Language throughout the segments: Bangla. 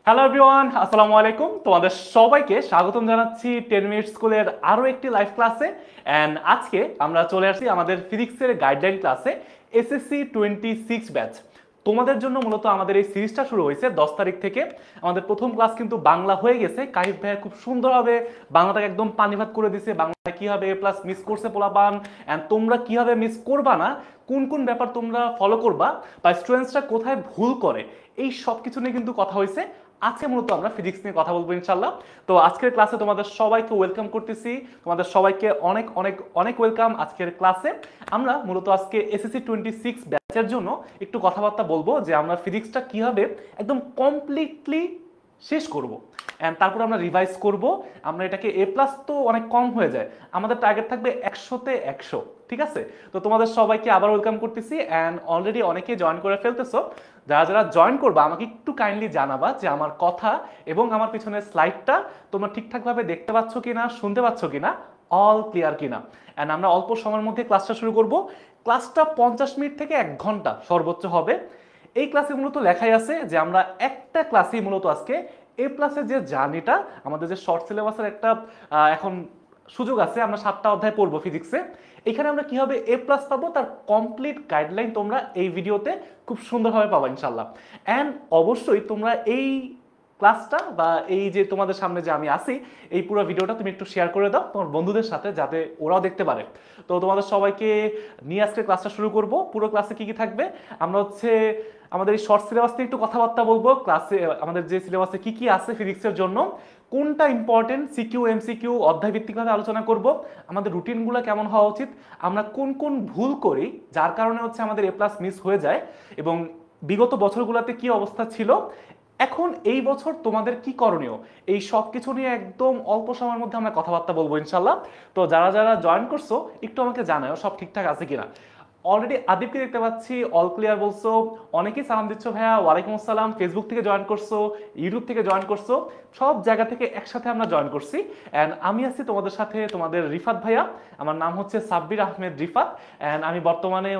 হ্যালো এভরিওয়ান, আসসালামু আলাইকুম। তোমাদের সবাইকে স্বাগতম জানাচ্ছি 10 মিনিট স্কুলের আরও একটি লাইভ ক্লাসে। অ্যান্ড আজকে আমরা চলে আসছি আমাদের ফিজিক্সের গাইডলাইন ক্লাসে, এসএসসি 26 ব্যাচ। তোমাদের জন্য মূলত আমাদের এই সিরিজটা শুরু হয়েছে 10 তারিখ থেকে। আমাদের প্রথম ক্লাস কিন্তু বাংলা হয়ে গেছে। কাহিব ভাইয়া খুব সুন্দরভাবে বাংলাটাকে একদম পানিভাত করে দিছে। বাংলায় কীভাবে এ প্লাস মিস করছে পোলাপান, অ্যান্ড তোমরা কীভাবে মিস করবা না, কোন কোন ব্যাপার তোমরা ফলো করবা, বা স্টুডেন্টসরা কোথায় ভুল করে, এই সব কিছু নিয়ে কিন্তু কথা হয়েছে। আজকে মূলত আমরা ফিজিক্স নিয়ে কথা বলবো ইনশাল্লাহ। তো আজকের ক্লাসে তোমাদের সবাইকে ওয়েলকাম করতেছি, তোমাদের সবাইকে অনেক অনেক অনেক ওয়েলকাম আজকের ক্লাসে। আমরা মূলত আজকে এসএসসি 26 ব্যাচের জন্য একটু কথাবার্তা বলবো যে আমরা ফিজিক্সটা কিভাবে একদম কমপ্লিটলি শেষ করব, অ্যান্ড তারপর আমরা রিভাইজ করব। আমরা এটাকে এ প্লাস তো অনেক কম হয়ে যায়, আমাদের টার্গেট থাকবে 100-তে 100। ঠিক আছে? তো তোমাদের সবাইকে আবার ওয়েলকাম করতেছি, অ্যান্ড অলরেডি অনেকে জয়েন করে ফেলতেছো। যারা যারা জয়েন করবা আমাকে একটু কাইন্ডলি জানাবা যে আমার কথা এবং আমার পিছনের স্লাইডটা তোমরা ঠিকঠাকভাবে দেখতে পাচ্ছ কিনা, শুনতে পাচ্ছ কিনা, অল ক্লিয়ার কিনা। অ্যান্ড আমরা অল্প সময়ের মধ্যে ক্লাসটা শুরু করব। ক্লাসটা 50 মিনিট থেকে 1 ঘন্টা সর্বোচ্চ হবে। এই ক্লাসে মূলত লেখাই আছে যে আমরা একটা ক্লাসেই মূলত আজকে এ প্লাসের যে জার্নিটা, আমাদের যে শর্ট সিলেবাসের একটা এখন সুযোগ আছে, আমরা 7টা অধ্যায় পড়বো ফিজিক্সে। এখানে আমরা কিভাবে এ প্লাস পাবো তার কমপ্লিট গাইডলাইন তোমরা এই ভিডিওতে খুব সুন্দরভাবে পাবো ইনশাল্লাহ। অ্যান্ড অবশ্যই তোমরা এই ক্লাসটা বা এই যে তোমাদের সামনে যে আমি আসি, এই পুরো ভিডিওটা তুমি একটু শেয়ার করে দাও তোমার বন্ধুদের সাথে, যাতে ওরাও দেখতে পারে। তো তোমাদের সবাইকে নিয়ে আজকে ক্লাসটা শুরু করব। পুরো ক্লাসে কি কি থাকবে, আমরা আমাদের এই শর্ট সিলেবাস নিয়ে একটু কথাবার্তা বলবো। ক্লাসে আমাদের যে সিলেবাসে কি কি আছে ফিজিক্সের জন্য, কোনটা ইম্পর্টেন্ট, সিকিউ এমসিকিউ অধ্যায় ভিত্তিকভাবে আলোচনা করব। আমাদের রুটিনগুলো কেমন হওয়া উচিত, আমরা কোন কোন ভুল করি যার কারণে আমাদের এ প্লাস মিস হয়ে যায়, এবং বিগত বছরগুলোতে কি অবস্থা ছিল, এখন এই বছর তোমাদের কি করণীয়, এই সব কিছু নিয়ে একদম অল্প সময়ের মধ্যে আমরা কথাবার্তা বলবো ইনশাল্লাহ। তো যারা যারা জয়েন করছো একটু আমাকে জানাও সব ঠিকঠাক আছে কিনা। অলরেডি আদিবকে দেখতে পাচ্ছি, অল ক্লিয়ার বলছো, অনেকেই সালাম দিচ্ছ ভাইয়া, ওয়ালাইকুম আসসালাম। ফেসবুক থেকে জয়েন করছো, ইউটিউব থেকে জয়েন করছো, সব জায়গা থেকে একসাথে আমরা জয়েন করছি। অ্যান্ড আমি আছি তোমাদের সাথে, তোমাদের রিফাত ভাইয়া। আমার নাম হচ্ছে সাব্বির আহমেদ রিফাত, অ্যান্ড আমি বর্তমানে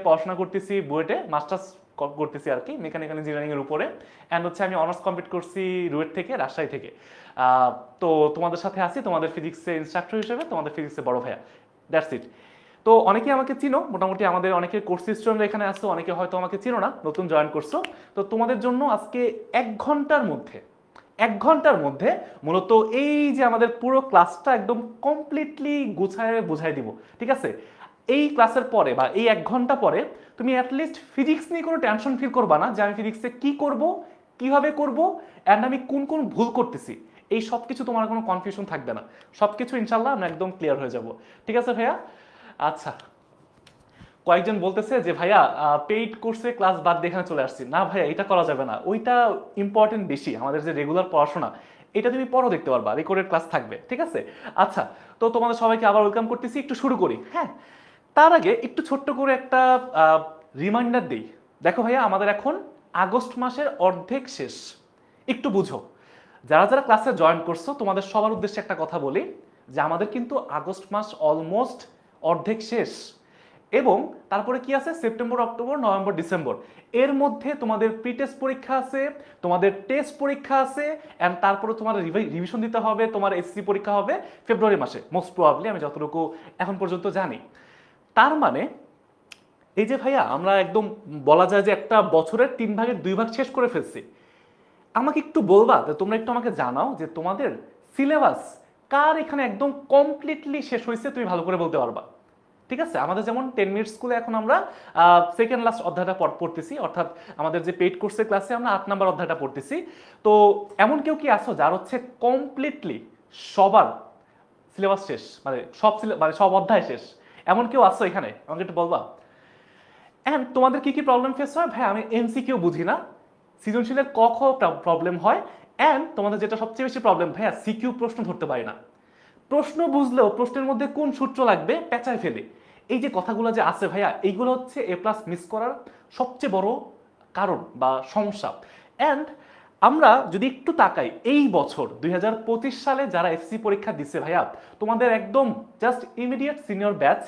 পড়াশোনা করতেছি বুয়েটে, মাস্টার্স করতেছি আর কি মেকানিক্যাল ইঞ্জিনিয়ারিং এর উপরে। অ্যান্ড আমি অনার্স কমপ্লিট করছি রুয়েট থেকে, রাজশাহী থেকে। তো তোমাদের সাথে আছি তোমাদের ফিজিক্সে ইনস্ট্রাক্টর হিসেবে, তোমাদের ফিজিক্সে বড় ভাইয়া। That's it. তো অনেকেই আমাকে চিনো, মোটামুটি আমাদের অনেকে কোর্স স্টুডেন্ট এখানে আসছো, অনেকে হয়তো আমাকে চিনো না, নতুন জয়েন করছো। তো তোমাদের জন্য আজকে 1 ঘন্টার মধ্যে মূলত এই যে আমাদের পুরো ক্লাসটা একদম কমপ্লিটলি গুছায় বুঝাই দিব। ঠিক আছে? এই ক্লাসের পরে বা এই 1 ঘন্টা পরে তুমি অ্যাটলিস্ট ফিজিক্স নিয়ে কোনো টেনশন ফিল করবা না যে আমি ফিজিক্সে কি করব, কিভাবে করব, অ্যান্ড আমি কোন কোন ভুল করতেছি, এই সব কিছু তোমার কোনো কনফিউশন থাকবে না। সব কিছু ইনশাল্লাহ আমরা একদম ক্লিয়ার হয়ে যাব। ঠিক আছে ভাইয়া? আচ্ছা, কয়েকজন বলতেছে যে ভাইয়া পেইড কোর্সে ক্লাস বাদ দিয়ে এখানে চলে আসছি। না ভাইয়া, এটা করা যাবে না, ওইটা ইম্পর্টেন্ট বেশি। আমাদের যে রেগুলার পড়াশোনা, এটা তুমি পরও দেখতে পারবা, রেকর্ডেড ক্লাস থাকবে। ঠিক আছে? আচ্ছা, তো তোমাদের সবাইকে আবার ওয়েলকাম করতেছি, একটু শুরু করি। হ্যাঁ, তার আগে একটু ছোট্ট করে একটা রিমাইন্ডার দিই। দেখো ভাইয়া, আমাদের এখন আগস্ট মাসের অর্ধেক শেষ। একটু বুঝো, যারা যারা ক্লাসে জয়েন করছো তোমাদের সবার উদ্দেশ্যে একটা কথা বলি, যে আমাদের কিন্তু আগস্ট মাস অলমোস্ট অর্ধেক শেষ, এবং তারপরে কি আছে সেপ্টেম্বর, অক্টোবর, নভেম্বর, ডিসেম্বর। এর মধ্যে তোমাদের প্রি টেস্ট পরীক্ষা আছে, তোমাদের টেস্ট পরীক্ষা আছে, অ্যান্ড তারপরে তোমার রিভিশন দিতে হবে, তোমার এসসি পরীক্ষা হবে ফেব্রুয়ারি মাসে মোস্ট প্রবাবলি, আমি যতটুকু এখন পর্যন্ত জানি। তার মানে এই যে ভাইয়া, আমরা একদম বলা যায় যে একটা বছরের 3 ভাগের 2 ভাগ শেষ করে ফেলছি। আমাকে একটু বলবা, তোমরা একটু আমাকে জানাও যে তোমাদের সিলেবাস কার এখানে একদম কমপ্লিটলি শেষ হয়েছে, তুমি ভালো করে বলতে পারবা। ঠিক আছে? আমাদের যেমন 10 মিনিট স্কুলে এখন আমরা সেকেন্ড লাস্ট অধ্যায়টা পড়তেছি, অর্থাৎ আমাদের যে পেইড কোর্সের ক্লাসে আমরা 8 নাম্বার অধ্যায়টা পড়তেছি। তো এমন কেউ কি আসো যার কমপ্লিটলি সবার সিলেবাস শেষ, মানে সব অধ্যায় শেষ? এমন কেউ আসো এখানে? আমাকে একটু বলবা। অ্যান্ড তোমাদের কি কি প্রবলেম ফেস হয় ভাই, আমি এমসিকিউ বুঝি না, সৃজনশীলের ক খ প্রবলেম হয়, অ্যান্ড তোমাদের যেটা সবচেয়ে বেশি প্রবলেম ভাইয়া, সিকিউ প্রশ্ন ধরতে পারি না। প্রশ্ন বুঝলেও প্রশ্নের মধ্যে কোন সূত্র লাগবে পেঁচায় ফেলে। এই যে কথাগুলো যে আছে ভাইয়া, এইগুলো এ প্লাস মিস করার সবচেয়ে বড় কারণ বা সমস্যা। অ্যান্ড আমরা যদি একটু তাকাই, এই বছর 2025 সালে যারা এসসি পরীক্ষা দিচ্ছে ভাইয়া, তোমাদের একদম জাস্ট ইমিডিয়েট সিনিয়র ব্যাচ,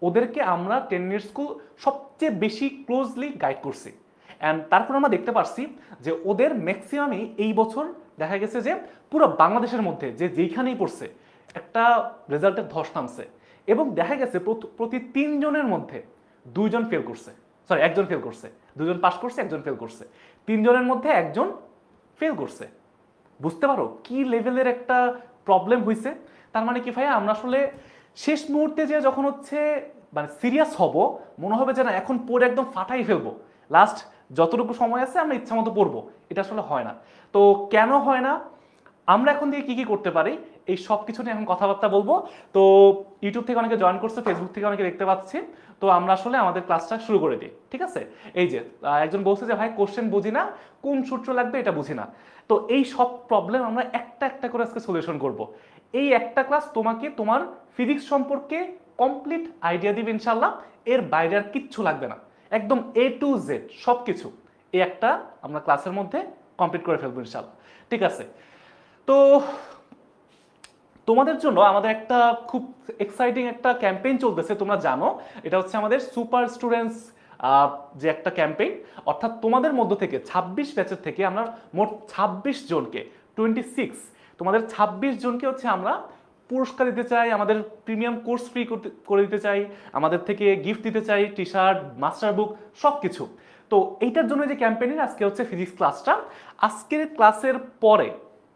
ওদেরকে আমরা 10 মিনিট স্কুল সবচেয়ে বেশি ক্লোজলি গাইড করছি। অ্যান্ড তারপর আমরা দেখতে পারছি যে ওদের ম্যাক্সিমামই এই বছর দেখা গেছে যে পুরো বাংলাদেশের মধ্যে যে যেইখানেই পড়ছে একটা রেজাল্টের ধস নামছে, এবং দেখা গেছে প্রতি 3 জনের মধ্যে 2 জন ফেল করছে, সরি 1 জন ফেল করছে, 2 জন পাস করছে 1 জন ফেল করছে, 3 জনের মধ্যে 1 জন ফেল করছে। বুঝতে পারো কি লেভেলের একটা প্রবলেম হয়েছে। তার মানে কি ভাইয়া, আমরা আসলে শেষ মুহূর্তে যে যখন হচ্ছে মানে সিরিয়াস হব, মনে হবে যে না এখন পড়ে একদম ফাটাই ফেলবো, লাস্ট যতটুকু সময় আছে আমরা ইচ্ছা মতো পড়বো, এটা আসলে হয় না। তো কেন হয় না, আমরা এখন থেকে কি কি করতে পারি, এই সব কিছু নিয়ে এখন কথাবার্তা বলবো। তো ইউটিউব থেকে অনেকে জয়েন করছে, ফেসবুক থেকে অনেকে দেখতে পাচ্ছি, তো আমরা আসলে আমাদের ক্লাসটা শুরু করে দিই, ঠিক আছে। এই যে একজন বলছে যে ভাই কোশ্চেন বুঝি না, কোন সূত্র লাগবে এটা বুঝি না। তো এই সব প্রবলেম আমরা একটা একটা করে আজকে সলিউশন করব। এই একটা ক্লাস তোমাকে তোমার ফিজিক্স সম্পর্কে কমপ্লিট আইডিয়া দিবে ইনশাল্লাহ, এর বাইরে আর কিচ্ছু লাগবে না, একদম A to Z সব কিছু এই একটা আমরা ক্লাসের মধ্যে কমপ্লিট করে ফেলবো ইনশাল্লাহ, ঠিক আছে। তো তোমাদের জন্য আমাদের একটা খুব এক্সাইটিং একটা ক্যাম্পেইন চলতেছে, তোমরা জানো এটা হচ্ছে আমাদের সুপার স্টুডেন্টস যে একটা ক্যাম্পেইন, অর্থাৎ তোমাদের মধ্য থেকে 26 ব্যাচের থেকে আমরা মোট 26 জনকে 26 তোমাদের 26 জনকে হচ্ছে আমরা পুরস্কার দিতে চাই, আমাদের প্রিমিয়াম কোর্স ফ্রি করে দিতে চাই, আমাদের থেকে গিফট দিতে চাই, টি শার্ট, মাস্টার বুক সব কিছু। তো এইটার জন্য যে ক্যাম্পেইনের আজকে হচ্ছে ফিজিক্স ক্লাসটা, আজকের ক্লাসের পরে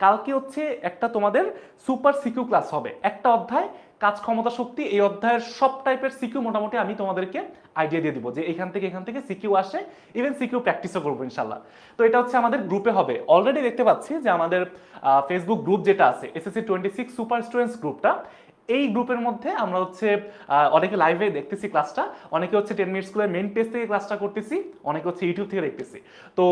কালকে হচ্ছে একটা তোমাদের সুপার সিকিউ ক্লাস হবে, একটা অধ্যায় কাজ ক্ষমতা শক্তি, এই অধ্যায়ের সব টাইপের সিকিউ মোটামুটি আমি তোমাদেরকে আইডিয়া দিয়ে দিব যে এখান থেকে সিকিউ আসে, ইভেন সিকিউ প্র্যাকটিসও করবো ইনশাল্লাহ। তো এটা হচ্ছে আমাদের গ্রুপে হবে, অলরেডি দেখতে পাচ্ছি যে আমাদের ফেসবুক গ্রুপ যেটা আছে SSC 26 সুপার স্টুডেন্টস গ্রুপটা, এই গ্রুপের মধ্যে আমরা হচ্ছে অনেকে লাইভে দেখতেছি ক্লাসটা, অনেকে হচ্ছে 10 মিনিট স্কুলের মেইন পেজ থেকে ক্লাসটা করতেছি, অনেকে হচ্ছে ইউটিউব থেকে দেখতেছি। তো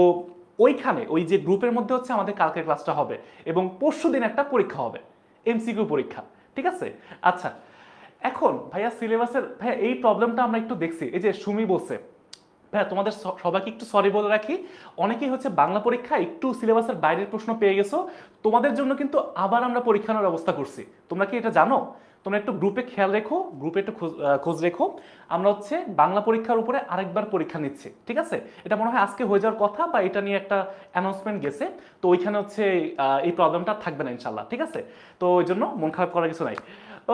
ওইখানে ওই যে গ্রুপের মধ্যে হচ্ছে আমাদের কালকের ক্লাসটা হবে, এবং পরশু দিন একটা পরীক্ষা হবে, MCQ পরীক্ষা, ঠিক আছে। আচ্ছা, এখন ভাইয়া সিলেবাসের ভাইয়া এই প্রবলেমটা আমরা একটু দেখছি, এই যে সুমি বলছে ভাইয়া তোমাদের সবাইকে একটু সরি বলে রাখি, অনেকেই হচ্ছে বাংলা পরীক্ষা একটু সিলেবাসের বাইরের প্রশ্ন পেয়ে গেছো, তোমাদের জন্য কিন্তু আবার আমরা পরীক্ষা নেওয়ার ব্যবস্থা করছি, তোমরা কি এটা জানো? তোমরা একটু গ্রুপে খেয়াল রেখো, গ্রুপে একটু খোঁজ রেখো, আমরা হচ্ছে বাংলা পরীক্ষার উপরে আরেকবার পরীক্ষা নিচ্ছি, ঠিক আছে। এটা মনে হয় আজকে হয়ে যাওয়ার কথা, বা এটা নিয়ে একটা অ্যানাউন্সমেন্ট গেছে, তো ওইখানে হচ্ছে এই প্রবলেমটা থাকবে না ইনশাল্লাহ, ঠিক আছে। তো ওই জন্য মন খারাপ করার কিছু নাই।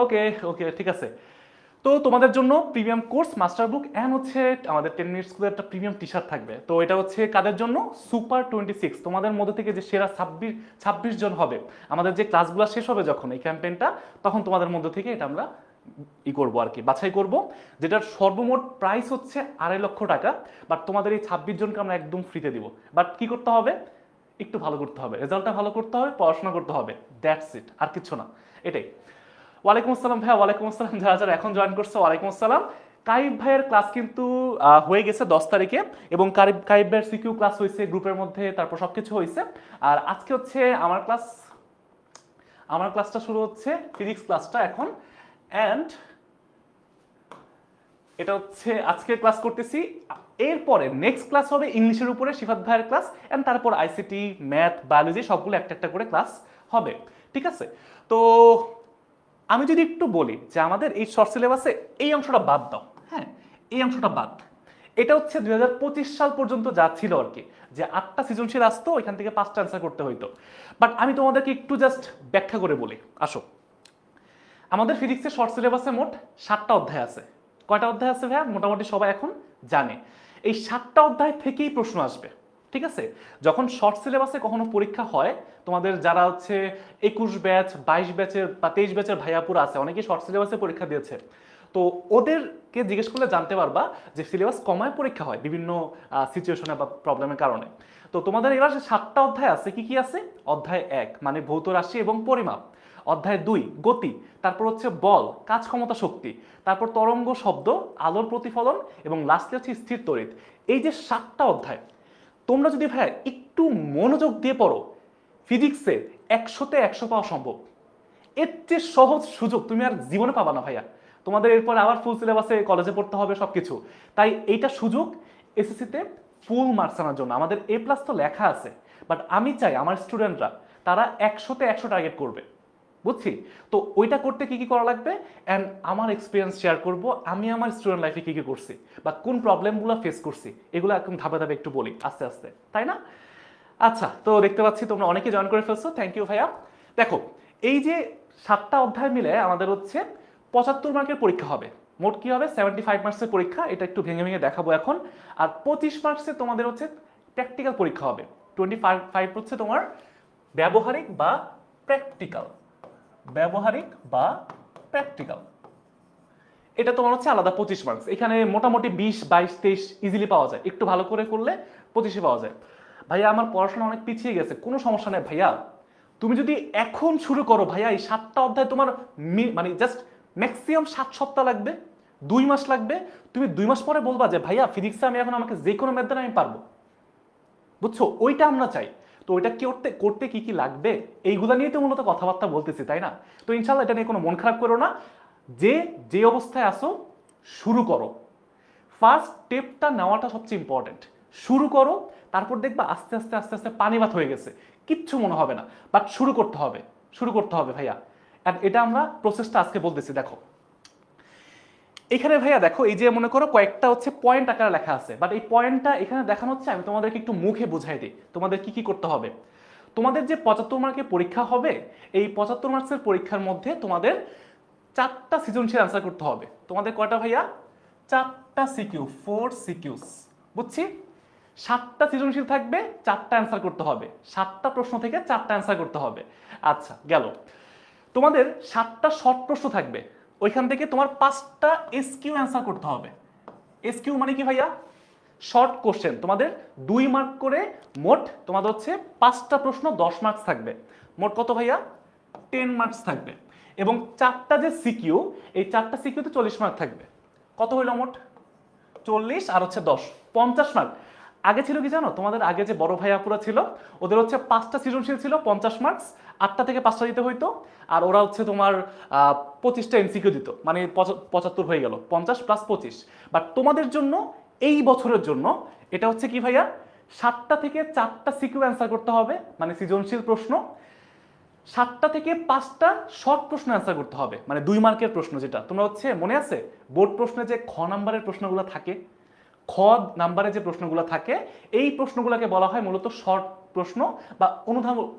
ওকে ওকে, ঠিক আছে। তো তোমাদের জন্য premium course, master book and হচ্ছে আমাদের 10 মিনিট স্কুলের একটা প্রিমিয়াম টি শার্ট থাকবে। তো এটা হচ্ছে কাদের জন্য? সুপার 26 তোমাদের মধ্যে থেকে যে সেরা 26 জন হবে, আমাদের যে ক্লাসগুলো শেষ হবে যখন এই ক্যাম্পেইনটা, তখন তোমাদের মধ্যে থেকে এটা আমরা করবো আর কি, বাছাই করব, যেটার সর্বমোট প্রাইস হচ্ছে 2.5 লক্ষ টাকা। বাট তোমাদের এই 26 জনকে আমরা একদম ফ্রিতে দিব। বাট কি করতে হবে? একটু ভালো করতে হবে, রেজাল্টটা ভালো করতে হবে, পড়াশোনা করতে হবে, দ্যাটস ইট, আর কিছু না, এটাই। ওয়ালাইকুম আসসালাম ভাইয়া, ওয়ালাইকুম আসসালাম যারা যারা এখন জয়েন করছে, ওয়ালাইকুম আসসালাম। কাইব ভাইয়ের ক্লাস কিন্তু হয়ে গেছে 10 তারিখে, এবং কাইব ভাইয়ের সিকিউ ক্লাস হয়েছে গ্রুপের মধ্যে, তারপর সবকিছু হয়েছে। আর আজকে হচ্ছে আমার ক্লাসটা শুরু হচ্ছে, ফিজিক্স ক্লাসটা এখন, অ্যান্ড এটা হচ্ছে আজকের ক্লাস করতেছি। এরপরে নেক্সট ক্লাস হবে ইংলিশের উপরে, শিফাত ভাইয়ের ক্লাস, এন্ড তারপর আইসিটি, ম্যাথ, বায়োলজি সবগুলো একটা একটা করে ক্লাস হবে, ঠিক আছে। তো আমি যদি একটু বলি যে আমাদের এই শর্ট সিলেবাসে এই অংশটা বাদ দাও, হ্যাঁ এই অংশটা বাদ, এটা হচ্ছে 2025 সাল পর্যন্ত যা ছিল আর কি, যে 8টা সৃজনশীল আসতো, ওইখান থেকে 5টা অ্যান্সার করতে হইতো। বাট আমি তোমাদেরকে একটু জাস্ট ব্যাখ্যা করে বলি, আসো। আমাদের ফিজিক্সের শর্ট সিলেবাসে মোট 7টা অধ্যায় আছে। কয়টা অধ্যায় আছে ভাইয়া? মোটামুটি সবাই এখন জানে। এই 7টা অধ্যায় থেকেই প্রশ্ন আসবে, ঠিক আছে। যখন শর্ট সিলেবাসে কখনো পরীক্ষা হয়, তোমাদের যারা হচ্ছে 21 ব্যাচ, 22 ব্যাচের বা 23 ব্যাচের ভাইয়াপুরা আছে, অনেকেই শর্ট সিলেবাসে পরীক্ষা দিয়েছে, তো ওদেরকে জিজ্ঞেস করলে জানতে পারবা যে সিলেবাস কমায় পরীক্ষা হয় বিভিন্ন সিচুয়েশনে বা প্রবলেমের কারণে। তো তোমাদের এবার 7টা অধ্যায় আছে, কি কি আছে? অধ্যায় 1 মানে ভৌত রাশি এবং পরিমাপ, অধ্যায় 2 গতি, তারপর হচ্ছে বল, কাজ ক্ষমতা শক্তি, তারপর তরঙ্গ শব্দ, আলোর প্রতিফলন, এবং লাস্টে হচ্ছে স্থির তড়িৎ। এই যে 7টা অধ্যায়, তোমরা যদি ভাইয়া একটু মনোযোগ দিয়ে পড়ো, ফিজিক্সে 100তে 100 পাওয়া সম্ভব। এর চেয়ে সহজ সুযোগ তুমি আর জীবনে পাবা না ভাইয়া। তোমাদের এরপর আবার ফুল সিলেবাসে কলেজে পড়তে হবে সবকিছু, তাই এইটা সুযোগ এসএসসিতে ফুল মার্কস আনার জন্য। আমাদের A+ তো লেখা আছে, বাট আমি চাই আমার স্টুডেন্টরা তারা 100তে 100 টার্গেট করবে, বুঝছি। তো ওইটা করতে কি কি করা লাগবে, অ্যান্ড আমার এক্সপিরিয়েন্স শেয়ার করব, আমি আমার স্টুডেন্ট লাইফে কি কি করছি বা কোন প্রবলেমগুলো ফেস করছি, এগুলো একদম ধাপে ধাপে একটু বলি আস্তে আস্তে, তাই না? আচ্ছা, তো দেখতে পাচ্ছি তোমরা অনেকে জয়েন করে ফেলছো, থ্যাংক ইউ ভাইয়া। দেখো, এই যে 7টা অধ্যায় মিলে আমাদের হচ্ছে 75 মার্কের পরীক্ষা হবে। মোট কি হবে, 75 মার্কসের পরীক্ষা, এটা একটু ভেঙে ভেঙে দেখাবো এখন। আর 25 মার্কসে তোমাদের হচ্ছে প্র্যাকটিক্যাল পরীক্ষা হবে। 25 হচ্ছে তোমার ব্যবহারিক বা প্র্যাকটিক্যাল, ব্যবহারিক বা প্র্যাকটিক্যাল। এটা তোমার হচ্ছে আলাদা 25 মার্কস। এখানে মোটামুটি 20, 22, 23 ইজিলি পাওয়া যায়, একটু ভালো করে করলে 25-এ পাওয়া যায়। ভাইয়া আমার পড়াশোনা অনেক পিছিয়ে গেছে, কোনো সমস্যা নেই ভাইয়া, তুমি যদি এখন শুরু করো ভাইয়া, এই 7টা অধ্যায় তোমার মানে জাস্ট ম্যাক্সিমাম 7 সপ্তাহ লাগবে, 2 মাস লাগবে। তুমি 2 মাস পরে বলবা যে ভাইয়া ফিজিক্সে আমি এখন আমাকে যে কোনো ম্যাথ আমি পারবো, বুঝছো? ওইটা আমরা চাই। তো ওইটা করতে করতে কি কি লাগবে, এইগুলা নিয়ে তো মূলত কথাবার্তা বলতেছি, তাই না? তো ইনশাল্লাহ এটা নিয়ে কোনো মন খারাপ করো না, যে যে অবস্থায় আসো শুরু করো। ফার্স্ট স্টেপটা নেওয়াটা সবচেয়ে ইম্পর্টেন্ট। শুরু করো, তারপর দেখবা আস্তে আস্তে আস্তে আস্তে পানিবাত হয়ে গেছে, কিচ্ছু মনে হবে না। বাট শুরু করতে হবে, শুরু করতে হবে ভাইয়া। আর এটা আমরা প্রসেসটা আজকে বলতেছি। দেখো এখানে ভাইয়া দেখো, এই যে মনে করো কয়েকটা হচ্ছে পয়েন্ট আকারে লেখা আছে, বাট এই পয়েন্টটা এখানে দেখানো হচ্ছে, আমি তোমাদেরকে একটু মুখে বুঝাই দিই তোমাদের কি কি করতে হবে। তোমাদের যে 75 মার্কের পরীক্ষা হবে, এই 75 মার্কসের পরীক্ষার মধ্যে তোমাদের 4টা সৃজনশীল অ্যান্সার করতে হবে। তোমাদের কয়টা ভাইয়া? 4টা সিকিউ, 4 সিকিউস, বুঝছি। 7টা সৃজনশীল থাকবে, 4টা অ্যান্সার করতে হবে, 7টা প্রশ্ন থেকে 4টা অ্যান্সার করতে হবে। আচ্ছা গেল। তোমাদের 7টা শর্ট প্রশ্ন থাকবে, ওইখান থেকে তোমার 5টা এসকিউ অ্যান্সার করতে হবে। এসকিউ মানে কি ভাইয়া? Short question. তোমাদের 2 মার্ক করে, মোট তোমাদের হচ্ছে 5টা প্রশ্ন 10 মার্কস থাকবে। মোট কত ভাইয়া? 10 মার্কস থাকবে। এবং 4টা যে সিকিউ, এই 4টা সিকিউতে 40 মার্ক থাকবে। কত হইল মোট? 40 আর হচ্ছে 10, 50 মার্ক। আগে ছিল কি জানো, তোমাদের আগে যে বড় ভাই আপুরা ছিল, ওদের হচ্ছে 5টা সৃজনশীল ছিল 50 মার্কস, 8টা থেকে 5টা দিতে হইতো। আর ওরা হচ্ছে তোমার 25টা এমসিকিউ দিত, মানে 75 হয়ে গেল, 50 প্লাস 25। বাট তোমাদের জন্য এই বছরের জন্য এটা হচ্ছে কি ভাইয়া, 7টা থেকে 4টা সিকিউ অ্যান্সার করতে হবে, মানে সৃজনশীল প্রশ্ন। 7টা থেকে 5টা শর্ট প্রশ্ন অ্যান্সার করতে হবে, মানে 2 মার্কের প্রশ্ন। যেটা তোমরা হচ্ছে মনে আছে বোর্ড প্রশ্নে যে খ নাম্বারের প্রশ্নগুলো থাকে, খ নাম্বারে যে প্রশ্নগুলো থাকে, এই প্রশ্নগুলোকে বলা হয় মূলত শর্ট প্রশ্ন বা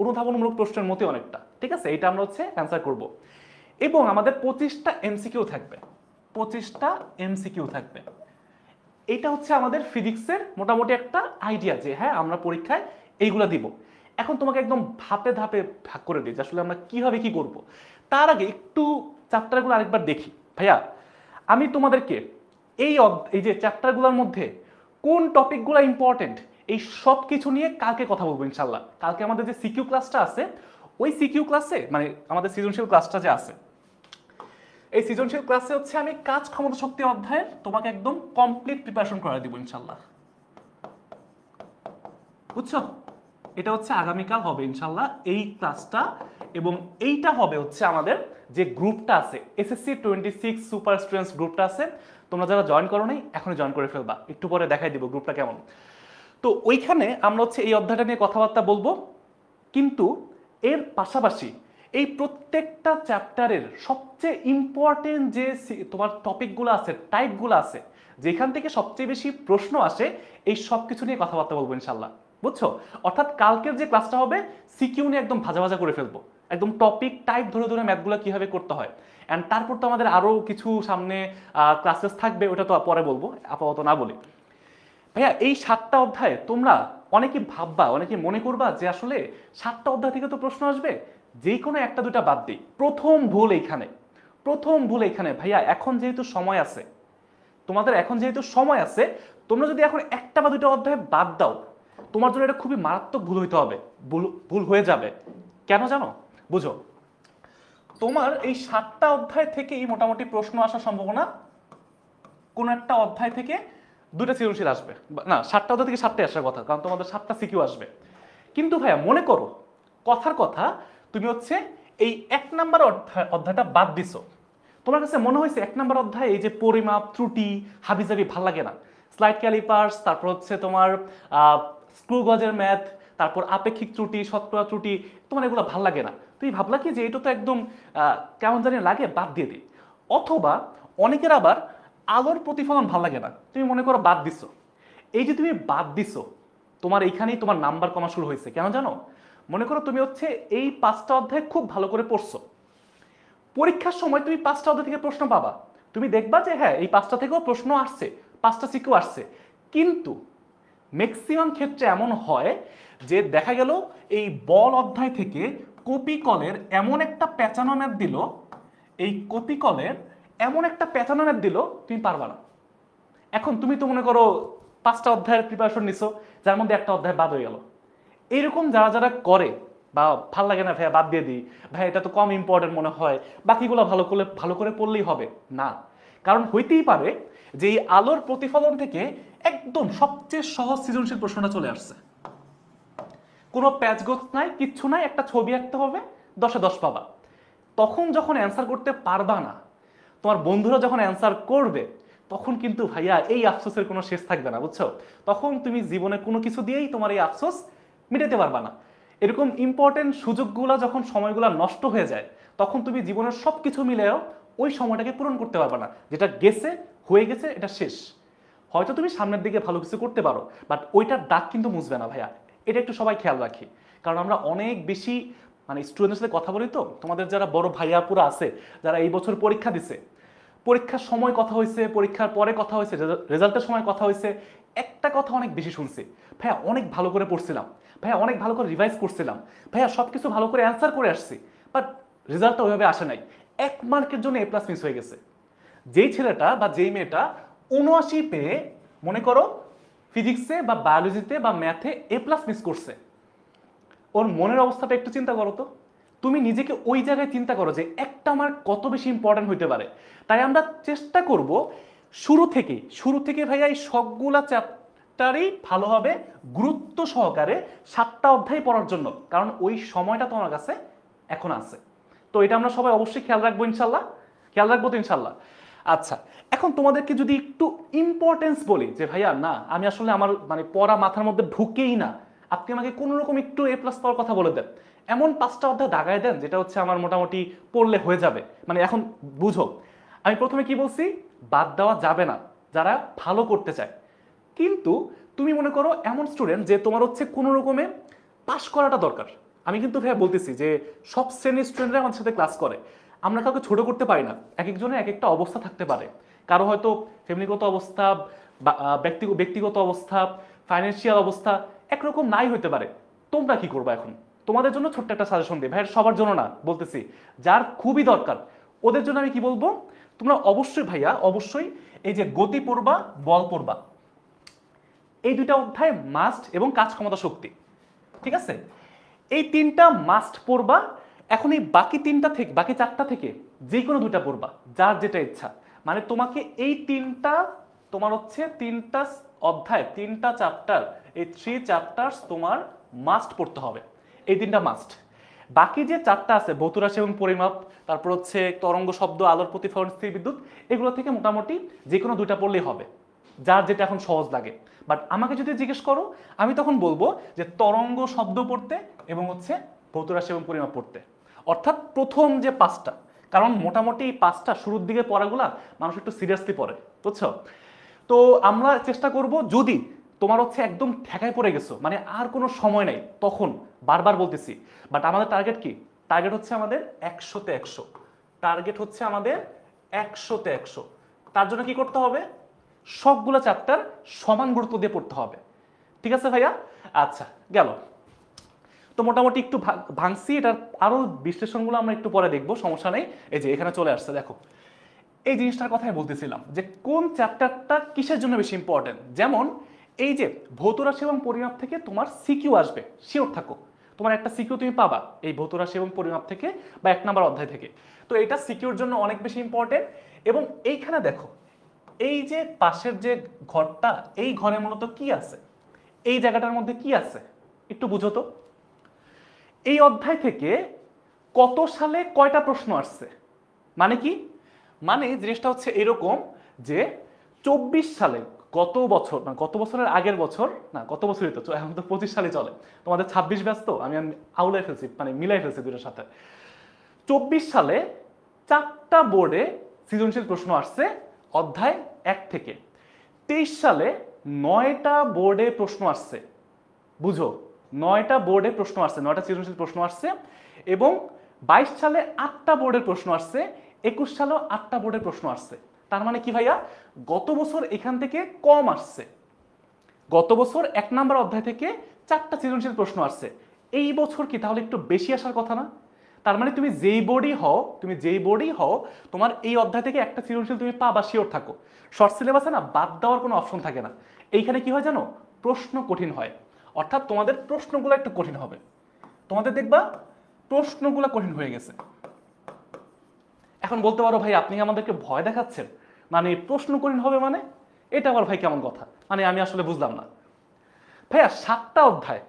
অনুধাবনমূলক প্রশ্নের মতো অনেকটা, ঠিক আছে? এটা আমরা হচ্ছে অ্যান্সার করব। এবং আমাদের 25টা এমসিকিউ থাকবে, 25টা এমসিকিউ থাকবে। এটা হচ্ছে আমাদের ফিজিক্সের মোটামুটি একটা আইডিয়া, যে হ্যাঁ আমরা পরীক্ষায় এইগুলা দিব। এখন তোমাকে একদম ধাপে ধাপে ভাগ করে দিই যে আসলে আমরা কিভাবে কি করব। তার আগে একটু চ্যাপ্টারগুলো আরেকবার দেখি ভাইয়া। আমি তোমাদেরকে এই যে চ্যাপ্টারগুলোর মধ্যে কোন টপিকগুলো ইম্পর্টেন্ট, এই সব কিছু নিয়ে কালকে কথা বলবো ইনশাল্লাহ। কালকে আমাদের যে সিকিউ ক্লাসটা আছে, ওই সিকিউ ক্লাসে মানে আমাদের সৃজনশীল ক্লাসটা যে আছে, এই সৃজনশীল ক্লাসে হচ্ছে আমি কাজ ক্ষমতা শক্তি অধ্যায়ের তোমাকে একদম কমপ্লিট প্রিপারেশন করে দিব ইনশাল্লাহ, বুঝছো? এটা হচ্ছে আগামীকাল হবে ইনশাল্লাহ এই ক্লাসটা। এবং এইটা হবে হচ্ছে আমাদের যে গ্রুপটা আছে, এসএসসি 26 সুপার স্টুডেন্টস গ্রুপটা আছে। তোমরা যারা জয়েন করো নাই, এখনই জয়েন করে ফেলবা, একটু পরে দেখাই দিব গ্রুপটা কেমন। তো ওইখানে আমরা হচ্ছে এই অধ্যায়টা নিয়ে কথাবার্তা বলবো, কিন্তু এর পাশাপাশি এই প্রত্যেকটা চ্যাপ্টারের সবচেয়ে ইম্পর্টেন্ট যে তোমার টপিকগুলো আছে, টাইপগুলো আছে, যেখান থেকে সবচেয়ে বেশি প্রশ্ন আসে, এই সব কিছু নিয়ে কথাবার্তা বলবো ইনশাল্লাহ, বুঝছো? অর্থাৎ কালকের যে ক্লাসটা হবে, সিকিউ নিয়ে একদম ভাজা ভাজা করে ফেলবো, একদম টপিক টাইপ ধরে ধরে ম্যাথগুলো কিভাবে করতে হয়। অ্যান্ড তারপর তো আমাদের আরও কিছু সামনে ক্লাসেস থাকবে, ওটা তো পরে বলবো, আপাতত না বলি। ভাইয়া এই 7টা অধ্যায়ে তোমরা অনেকে ভাববা, অনেকে মনে করবা যে আসলে 7টা অধ্যায় থেকে তো প্রশ্ন আসবে, যে কোনো একটা দুটা বাদ দিই। প্রথম ভুল এইখানে ভাইয়া, এখন যেহেতু সময় আছে তোমাদের, এখন যেহেতু সময় আছে, তোমরা যদি এখন একটা বা দুটা অধ্যায় বাদ দাও, তোমার জন্য এটা খুবই মারাত্মক ভুল হইতে হবে, ভুল হয়ে যাবে। কেন জানো? বুঝো, তোমার এই 7টা অধ্যায় থেকেই মোটামুটি প্রশ্ন আসার সম্ভাবনা, কোন একটা অধ্যায় থেকে 2টা সৃজনশীল আসবে, না 7টা অধ্যায় থেকে 7টাই আসার কথা, কারণ তোমাদের 7টা সিকিউ আসবে। কিন্তু ভাইয়া মনে করো, কথার কথা, তুমি হচ্ছে এই 1 নাম্বার অধ্যায়টা বাদ দিছো। তোমার কাছে মনে হয়েছে 1 নাম্বার অধ্যায় এই যে পরিমাপ, ত্রুটি, হাবিজাবি ভাল লাগে না, স্লাইড ক্যালিপার্স, তারপর হচ্ছে তোমার স্ক্রু গজের ম্যাথ, তারপর আপেক্ষিক ত্রুটি, শতকরা ত্রুটি, তোমার এগুলো ভাল লাগে না। তুমি ভাবলা কি যে এটা তো একদম কেমন জানি লাগে, বাদ দিয়ে দিই। অথবা অনেকের আবার আলোর প্রতিফলন ভাল লাগে না, তুমি মনে করো বাদ দিছো। এই যে তুমি বাদ দিছো, তোমার এইখানেই তোমার নাম্বার কমা শুরু হয়েছে। কেন জানো? মনে করো তুমি হচ্ছে এই 5টা অধ্যায় খুব ভালো করে পড়ছো, পরীক্ষার সময় তুমি 5টা অধ্যায় থেকে প্রশ্ন পাবা, তুমি দেখবা যে হ্যাঁ এই 5টা থেকেও প্রশ্ন আসছে, 5টা সিকিউ আসছে। কিন্তু ম্যাক্সিমাম ক্ষেত্রে এমন হয় যে দেখা গেল এই বল অধ্যায় থেকে কপিকলের এমন একটা পেঁচানো ম্যাথ দিল, এই কপিকলের এমন একটা পেঁচানো ম্যাথ দিল, তুমি পারবা না। এখন তুমি তো মনে করো 5টা অধ্যায়ের প্রিপারেশন নিছো, যার মধ্যে একটা অধ্যায় বাদ হয়ে গেল। এইরকম যারা যারা করে, বা ভাল লাগে না ভাইয়া বাদ দিয়ে দিই, ভাই এটা তো কম ইম্পর্টেন্ট মনে হয়, বাকিগুলো ভালো করে পড়লেই হবে না। কারণ হইতেই পারে যে এই আলোর প্রতিফলন থেকে একদম সবচেয়ে সহজ সৃজনশীল প্রশ্নটা চলে আসছে, কোনো প্যাচগোছ নাই, কিচ্ছু নাই, একটা ছবি আঁকতে হবে, 10-এ 10 পাবা। তখন যখন অ্যান্সার করতে পারবা না, তোমার বন্ধুরা যখন অ্যান্সার করবে, তখন কিন্তু ভাইয়া এই আফসোসের কোনো শেষ থাকবে না, বুঝছো? তখন তুমি জীবনে কোনো কিছু দিয়েই তোমার এই আফসোস মেটাতে পারবা না। এরকম ইম্পর্টেন্ট সুযোগগুলো যখন সময়গুলো নষ্ট হয়ে যায়, তখন তুমি জীবনের সব কিছু মিলেও ওই সময়টাকে পূরণ করতে পারবা না। যেটা গেছে হয়ে গেছে, এটা শেষ। হয়তো তুমি সামনের দিকে ভালো কিছু করতে পারো, বাট ওইটার দাগ কিন্তু মুছবে না ভাইয়া। এটা একটু সবাই খেয়াল রাখি, কারণ আমরা অনেক বেশি মানে স্টুডেন্টের সাথে কথা বলি। তো তোমাদের যারা বড় ভাইয়াপুরা আছে, যারা এই বছর পরীক্ষা দিছে, পরীক্ষার সময় কথা হয়েছে, পরীক্ষার পরে কথা হয়েছে, রেজাল্টের সময় কথা হয়েছে, একটা কথা অনেক বেশি শুনছি, ভাইয়া অনেক ভালো করে পড়ছিলাম, ভাইয়া অনেক ভালো করে রিভাইজ করছিলাম, ভাইয়া সবকিছু ভালো করে অ্যান্সার করে আসছি, বাট রেজাল্টটা ওইভাবে আসে নাই, 1 মার্কের জন্য A+ মিস হয়ে গেছে। যেই ছেলেটা বা যেই মেয়েটা 79 পেয়ে মনে করো ফিজিক্সে বা বায়োলজিতে বা ম্যাথে A+ মিস করছে, ওর মনের অবস্থাটা একটু চিন্তা করো তো। তুমি নিজেকে ওই জায়গায় চিন্তা করো যে একটা মার্ক কত বেশি ইম্পর্টেন্ট হইতে পারে। তাই আমরা চেষ্টা করব শুরু থেকে ভাইয়া এই সবগুলা চ্যাপ্টারই ভালোভাবে গুরুত্ব সহকারে 7টা অধ্যায় পড়ার জন্য, কারণ ওই সময়টা তোমার কাছে এখন আছে। তো এটা আমরা সবাই অবশ্যই খেয়াল রাখবো ইনশাল্লাহ, খেয়াল রাখবো তো ইনশাল্লাহ। আচ্ছা, এখন তোমাদেরকে যদি একটু ইম্পর্টেন্স বলি যে ভাইয়া না আমি আসলে আমার মানে পড়া মাথার মধ্যে ঢুকেই না, আপনি আমাকে কোনো রকম একটু A+ পাওয়ার কথা বলে দেন, এমন 5টা অধ্যায় দাগায় দেন যেটা হচ্ছে আমার মোটামুটি পড়লে হয়ে যাবে। মানে এখন বুঝো, আমি প্রথমে কি বলছি, বাদ দেওয়া যাবে না যারা ভালো করতে চায়। কিন্তু তুমি মনে করো এমন স্টুডেন্ট যে তোমার হচ্ছে কোনো রকমে পাশ করাটা দরকার। আমি কিন্তু ভাইয়া বলতেছি যে সব শ্রেণীর স্টুডেন্টরা আমাদের সাথে ক্লাস করে, আমরা কাউকে ছোট করতে পারি না। এক একজনের এক একটা অবস্থা থাকতে পারে, কারো হয়তো ফ্যামিলিগত অবস্থা, ব্যক্তিগত অবস্থা, ফাইন্যান্সিয়াল অবস্থা একরকম নাই হইতে পারে। তোমরা কি করবা এখন? তোমাদের জন্য ছোট্ট একটা সাজেশন দিই ভাইয়া, সবার জন্য না বলতেছি, যার খুবই দরকার ওদের জন্য আমি কি বলবো, তোমরা অবশ্যই ভাইয়া অবশ্যই এই যে গতি পড়বা, বল পড়বা, এই 2টা অধ্যায় মাস্ট, এবং কাজ ক্ষমতা শক্তি, ঠিক আছে? এই 3টা মাস্ট পড়বা। এখন এই বাকি 4টা থেকে যে কোনো 2টা পড়বা, যার যেটা ইচ্ছা। মানে তোমাকে এই 3টা, তোমার হচ্ছে 3টা অধ্যায়, 3টা চ্যাপ্টার, এই 3 চ্যাপ্টার্স তোমার মাস্ট পড়তে হবে, এই 3টা মাস্ট। বাকি যে 4টা আছে, ভৌত রাশি এবং পরিমাপ, তারপর হচ্ছে তরঙ্গ, শব্দ, আলোর প্রতিফলন, স্থির বিদ্যুৎ, এগুলো থেকে মোটামুটি যে কোনো 2টা পড়লেই হবে, যার যেটা এখন সহজ লাগে। বাট আমাকে যদি জিজ্ঞেস করো, আমি তখন বলবো যে তরঙ্গ, শব্দ পড়তে এবং হচ্ছে ভৌত রাশি এবং পরিমাপ পড়তে, অর্থাৎ প্রথম যে 5টা। কারণ মোটামুটি এই 5টা শুরুর দিকে পড়াগুলা মানুষ একটু সিরিয়াসলি পড়ে, বুঝছো? তো আমরা চেষ্টা করব, যদি তোমার হচ্ছে একদম ঠেকায় পড়ে গেছো, মানে আর কোনো সময় নাই, তখন বারবার বলতেছি, বাট আমাদের টার্গেট কি? টার্গেট হচ্ছে আমাদের 100-তে 100, টার্গেট হচ্ছে আমাদের 100-তে 100। তার জন্য কি করতে হবে? সবগুলো চ্যাপ্টার সমান গুরুত্ব দিয়ে পড়তে হবে, ঠিক আছে ভাইয়া? আচ্ছা, গেল তো মোটামুটি একটু ভাঙছি, এটার আরো বিশ্লেষণগুলো আমরা একটু পরে দেখবো, সমস্যা নেই। এই যে এখানে চলে আসছে, দেখো এই জিনিসটার কথাই বলতেছিলাম যে কোন চ্যাপ্টারটা কিসের জন্য বেশি ইম্পর্টেন্ট। যেমন এই যে ভৌত রাশি এবং পরিমাপ থেকে তোমার সিকিউ আসবে, শিওর থাকো তোমার একটা সিকিউ তুমি পাবা এই ভৌত রাশি এবং পরিমাপ থেকে, বা 1 নম্বর অধ্যায় থেকে। তো এটা সিকিউর জন্য অনেক বেশি ইম্পর্টেন্ট। এবং এইখানে দেখো, এই যে পাশের যে ঘরটা, এই ঘরে মূলত কি আছে, এই জায়গাটার মধ্যে কি আছে একটু বুঝো তো। এই অধ্যায় থেকে কত সালে কয়টা প্রশ্ন আসছে, মানে কি, মানে জিনিসটা হচ্ছে এরকম যে 24 সালে গত বছর মানে গত বছরের আগের বছর না, গত বছরই তো, এখন তো 25 সালে চলে, তোমাদের 26 ব্যাচ তো, আমি আউলাই ফেলছি মানে মিলাই ফেলছি দুটোর সাথে। 24 সালে 4টা বোর্ডে সৃজনশীল প্রশ্ন আসছে অধ্যায় 1 থেকে। 23 সালে 9টা বোর্ডে প্রশ্ন আসছে, বুঝো 9টা বোর্ডে প্রশ্ন আসছে, 9টা সৃজনশীল প্রশ্ন আসছে। এবং 22 সালে 8টা বোর্ডের প্রশ্ন আসছে, 21 সালেও 8টা বোর্ডের প্রশ্ন আসছে। তার মানে কি ভাইয়া, গত বছর এখান থেকে কম আসছে। গত বছর 1 নাম্বার অধ্যায় থেকে 4টা সৃজনশীল প্রশ্ন আসছে, এই বছর কি তাহলে একটু বেশি আসার কথা না? তার মানে তুমি যেই বোর্ডই হও তোমার এই অধ্যায় থেকে একটা সৃজনশীল তুমি পাবা, শিওর থাকো। শর্ট সিলেবাসে না বাদ দেওয়ার কোনো অপশন থাকে না। এইখানে কি হয় জানো, প্রশ্ন কঠিন হয়, অর্থাৎ তোমাদের প্রশ্নগুলো একটু কঠিন হবে। তোমাদের দেখবা প্রশ্নগুলো কঠিন হয়ে গেছে। এখন বলতে পারো ভাই আপনি আমাদেরকে ভয় দেখাচ্ছেন, মানে প্রশ্ন কঠিন হবে মানে, এটা আবার ভাই কেমন কথা, মানে আমি আসলে বুঝলাম না। ভাইয়া 7টা অধ্যায়,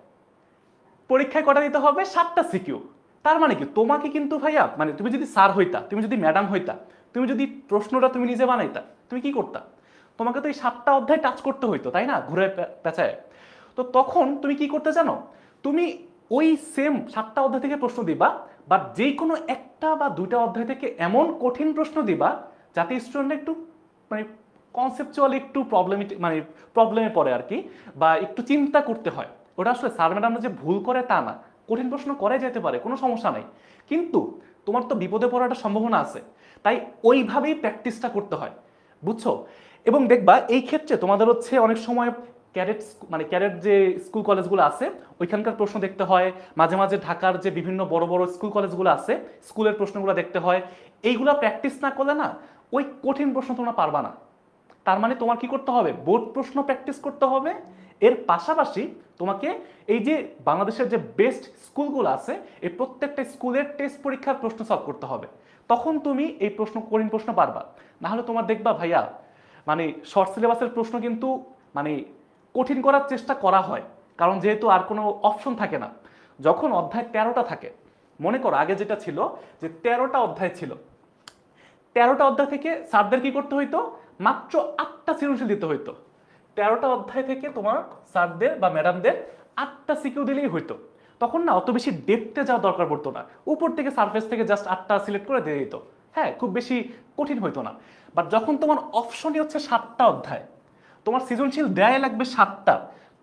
পরীক্ষায় কটা দিতে হবে, 7টা সিকিউ। তার মানে কি তোমাকে কিন্তু ভাইয়া, মানে তুমি যদি স্যার হইতা, তুমি যদি ম্যাডাম হইতা, তুমি যদি প্রশ্নটা তুমি নিজে বানাইতা, তুমি কি করতা? তোমাকে তো এই 7টা অধ্যায় টাচ করতে হইতো, তাই না, ঘুরে পেঁচায়। তো তখন তুমি কি করতে জানো, তুমি ওই সেম 7টা অধ্যায় থেকে প্রশ্ন দিবা, বা যে কোনো একটা বা দুইটা অধ্যায় থেকে এমন কঠিন প্রশ্ন দিবা যাতে স্টুডেন্ট একটু মানে কনসেপচুয়ালি একটু মানে প্রবলেমে পড়ে আর কি, বা একটু চিন্তা করতে হয়। ওটা আসলে স্যার ম্যাডামরা যে ভুল করে তা না, কঠিন প্রশ্ন করে যেতে পারে, কোনো সমস্যা নাই, কিন্তু তোমার তো বিপদে পড়ার একটা সম্ভাবনা আছে, তাই ওইভাবেই প্র্যাকটিসটা করতে হয়, বুঝছো? এবং দেখবা এই ক্ষেত্রে তোমাদের হচ্ছে অনেক সময় ক্যাডেট মানে ক্যাডেট যে স্কুল কলেজগুলো আছে ওইখানকার প্রশ্ন দেখতে হয়, মাঝে মাঝে ঢাকার যে বিভিন্ন বড় বড় স্কুল কলেজগুলো আছে স্কুলের প্রশ্নগুলো দেখতে হয়। এইগুলা প্র্যাকটিস না করলে না ওই কঠিন প্রশ্ন তোমরা পারবা না। তার মানে তোমার কি করতে হবে, বোর্ড প্রশ্ন প্র্যাকটিস করতে হবে, এর পাশাপাশি তোমাকে এই যে বাংলাদেশের যে বেস্ট স্কুলগুলো আছে এই প্রত্যেকটা স্কুলের টেস্ট পরীক্ষার প্রশ্ন সলভ করতে হবে, তখন তুমি এই প্রশ্ন কঠিন প্রশ্ন পারবা। না হলে তোমার দেখবা ভাইয়া, মানে শর্ট সিলেবাসের প্রশ্ন কিন্তু মানে কঠিন করার চেষ্টা করা হয়, কারণ যেহেতু আর কোনো অপশন থাকে না। যখন অধ্যায় 13টা থাকে, মনে করো আগে যেটা ছিল যে 13টা অধ্যায় ছিল, 13টা অধ্যায় থেকে স্যারদের কি করতে হইতো, মাত্র 8টা সৃজনশীল দিতে হইতো। 13টা অধ্যায় থেকে তোমার স্যারদের বা ম্যাডামদের 8টা সিকিউ দিলেই হইতো। তখন না অত বেশি ডেপথে যাওয়ার দরকার পড়তো না, উপর থেকে সারফেস থেকে জাস্ট 8টা সিলেক্ট করে দিয়ে দিত। হ্যাঁ, খুব বেশি কঠিন হইতো না। বাট যখন তোমার অপশনই হচ্ছে 7টা অধ্যায়, তোমার সৃজনশীল দেয় লাগবে 7টা,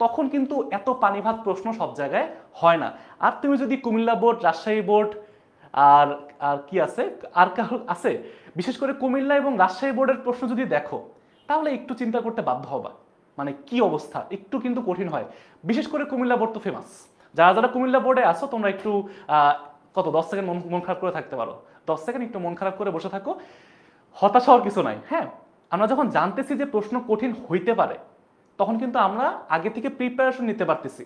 তখন কিন্তু এত পানি ভাত প্রশ্ন সব জায়গায় হয় না। আর তুমি যদি কুমিল্লা বোর্ড, রাজশাহী বোর্ড, আর আর কি আছে, আর কারো আছে, বিশেষ করে কুমিল্লা এবং রাজশাহী বোর্ডের প্রশ্ন যদি দেখো তাহলে একটু চিন্তা করতে বাধ্য হবা, মানে কি অবস্থা, একটু কিন্তু কঠিন হয়। বিশেষ করে কুমিল্লা বোর্ড তো ফেমাস। যারা যারা কুমিল্লা বোর্ডে আসো তোমরা একটু কত 10 সেকেন্ড মন খারাপ করে থাকতে পারো, 10 সেকেন্ড একটু মন খারাপ করে বসে থাকো, হতাশ হওয়ার কিছু নাই। হ্যাঁ, আমরা যখন জানতেছি যে প্রশ্ন কঠিন হইতে পারে তখন কিন্তু আমরা আগে থেকে প্রিপারেশন নিতে পারতেছি।